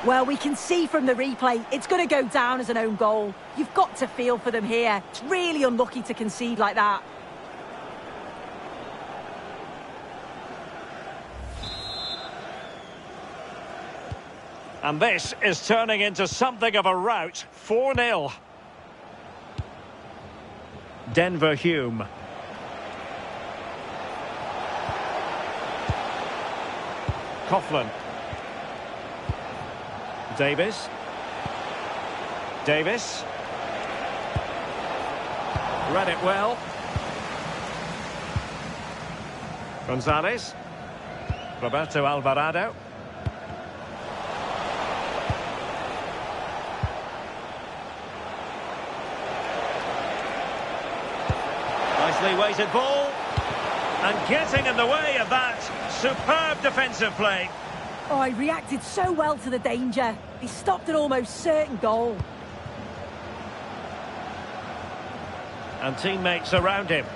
Well, we can see from the replay, it's going to go down as an own goal. You've got to feel for them here. It's really unlucky to concede like that. And this is turning into something of a rout. 4-0. Denver Hume. Coughlin. Davis. Davis. Read it well. Gonzalez. Roberto Alvarado. Nicely weighted ball. And getting in the way of that. Superb defensive play. Oh, he reacted so well to the danger. He stopped an almost certain goal. And teammates around him.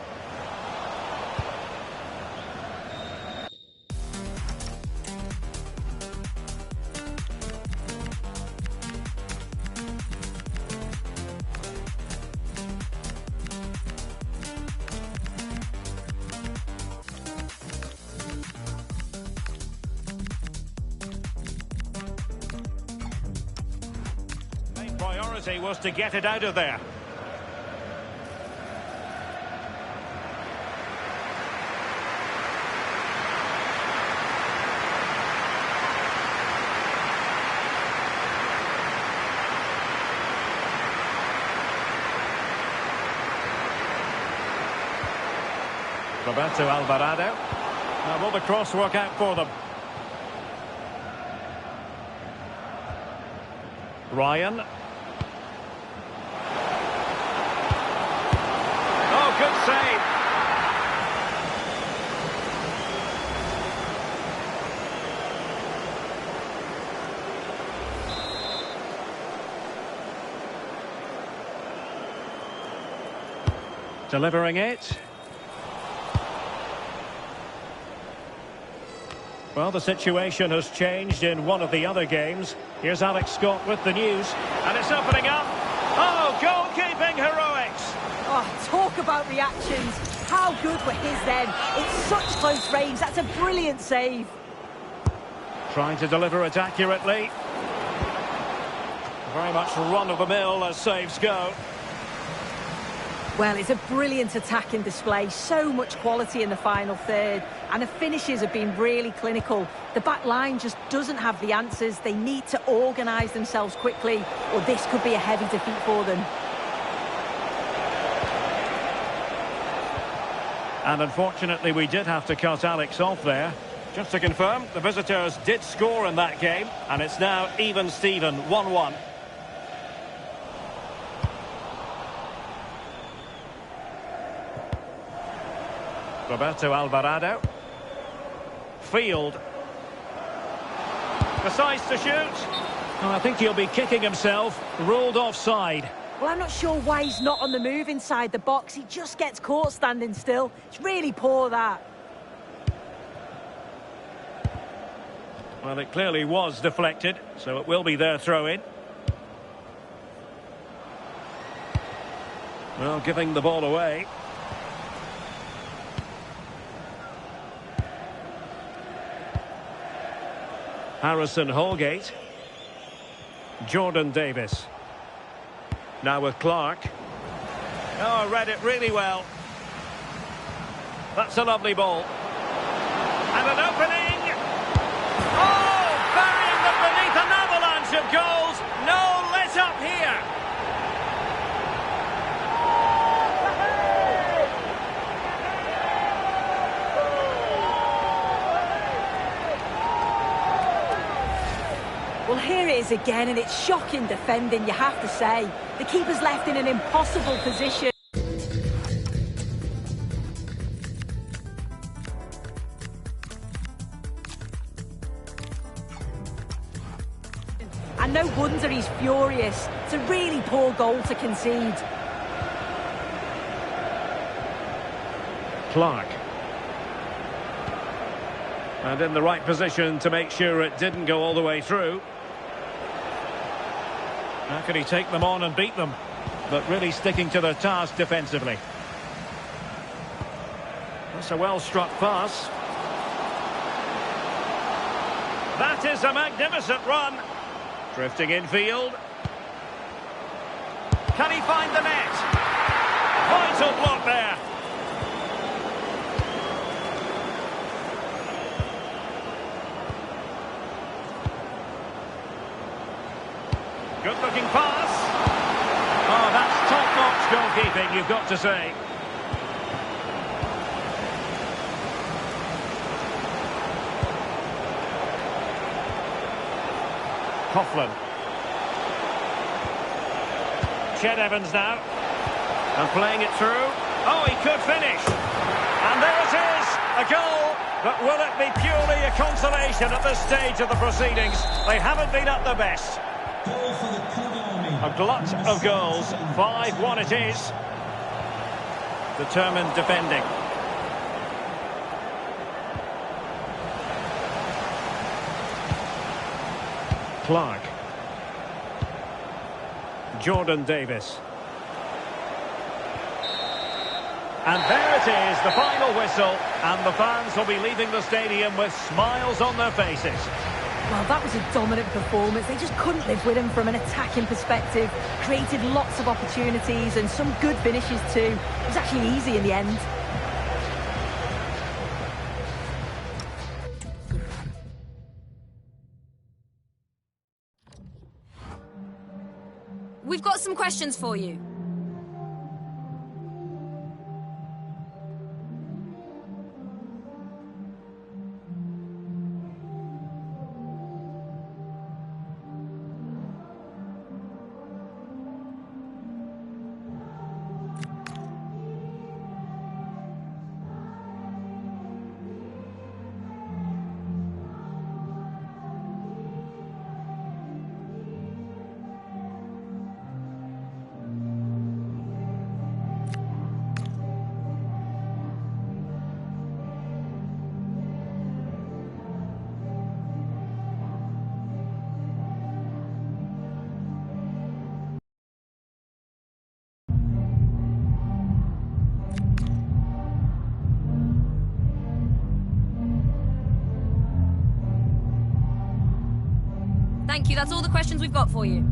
Main priority was to get it out of there. Roberto Alvarado. Now will the cross work out for them? Ryan. Oh, good save. Delivering it. Well, the situation has changed in one of the other games. Here's Alex Scott with the news. And it's opening up. Oh, goalkeeping heroics. Oh, talk about reactions. How good were his then? It's such close range. That's a brilliant save. Trying to deliver it accurately. Very much run-of-the-mill as saves go. Well, it's a brilliant attacking display. So much quality in the final third. And the finishes have been really clinical. The back line just doesn't have the answers. They need to organise themselves quickly, or this could be a heavy defeat for them. And unfortunately, we did have to cut Alex off there. Just to confirm, the visitors did score in that game. And it's now even Steven, 1-1. Roberto Alvarado. Field. Decides to shoot. Oh, I think he'll be kicking himself. Ruled offside. Well, I'm not sure why he's not on the move inside the box. He just gets caught standing still. It's really poor, that. Well, it clearly was deflected, so it will be their throw-in. Well, giving the ball away. Harrison Holgate. Jordan Davis. Now with Clark. Oh, read it really well. That's a lovely ball. And an opening. Oh, burying them beneath an avalanche of goals. No let up here. Well, here it is again, and it's shocking defending, you have to say. The keeper's left in an impossible position. And no wonder he's furious. It's a really poor goal to concede. Clark. And in the right position to make sure it didn't go all the way through. How can he take them on and beat them? But really sticking to their task defensively. That's a well-struck pass. That is a magnificent run. Drifting infield. Can he find the net? Vital block there. Good-looking pass. Oh, that's top-notch goalkeeping, you've got to say. Coughlin. Ched Evans now. And playing it through. Oh, he could finish. And there it is, a goal. But will it be purely a consolation at this stage of the proceedings? They haven't been at their best. A glut of goals. 5-1 it is. Determined defending. Clark. Jordan Davis. And there it is, the final whistle, and the fans will be leaving the stadium with smiles on their faces. Well, that was a dominant performance. They just couldn't live with him from an attacking perspective. Created lots of opportunities and some good finishes too. It was actually easy in the end. We've got some questions for you. Thank you, that's all the questions we've got for you.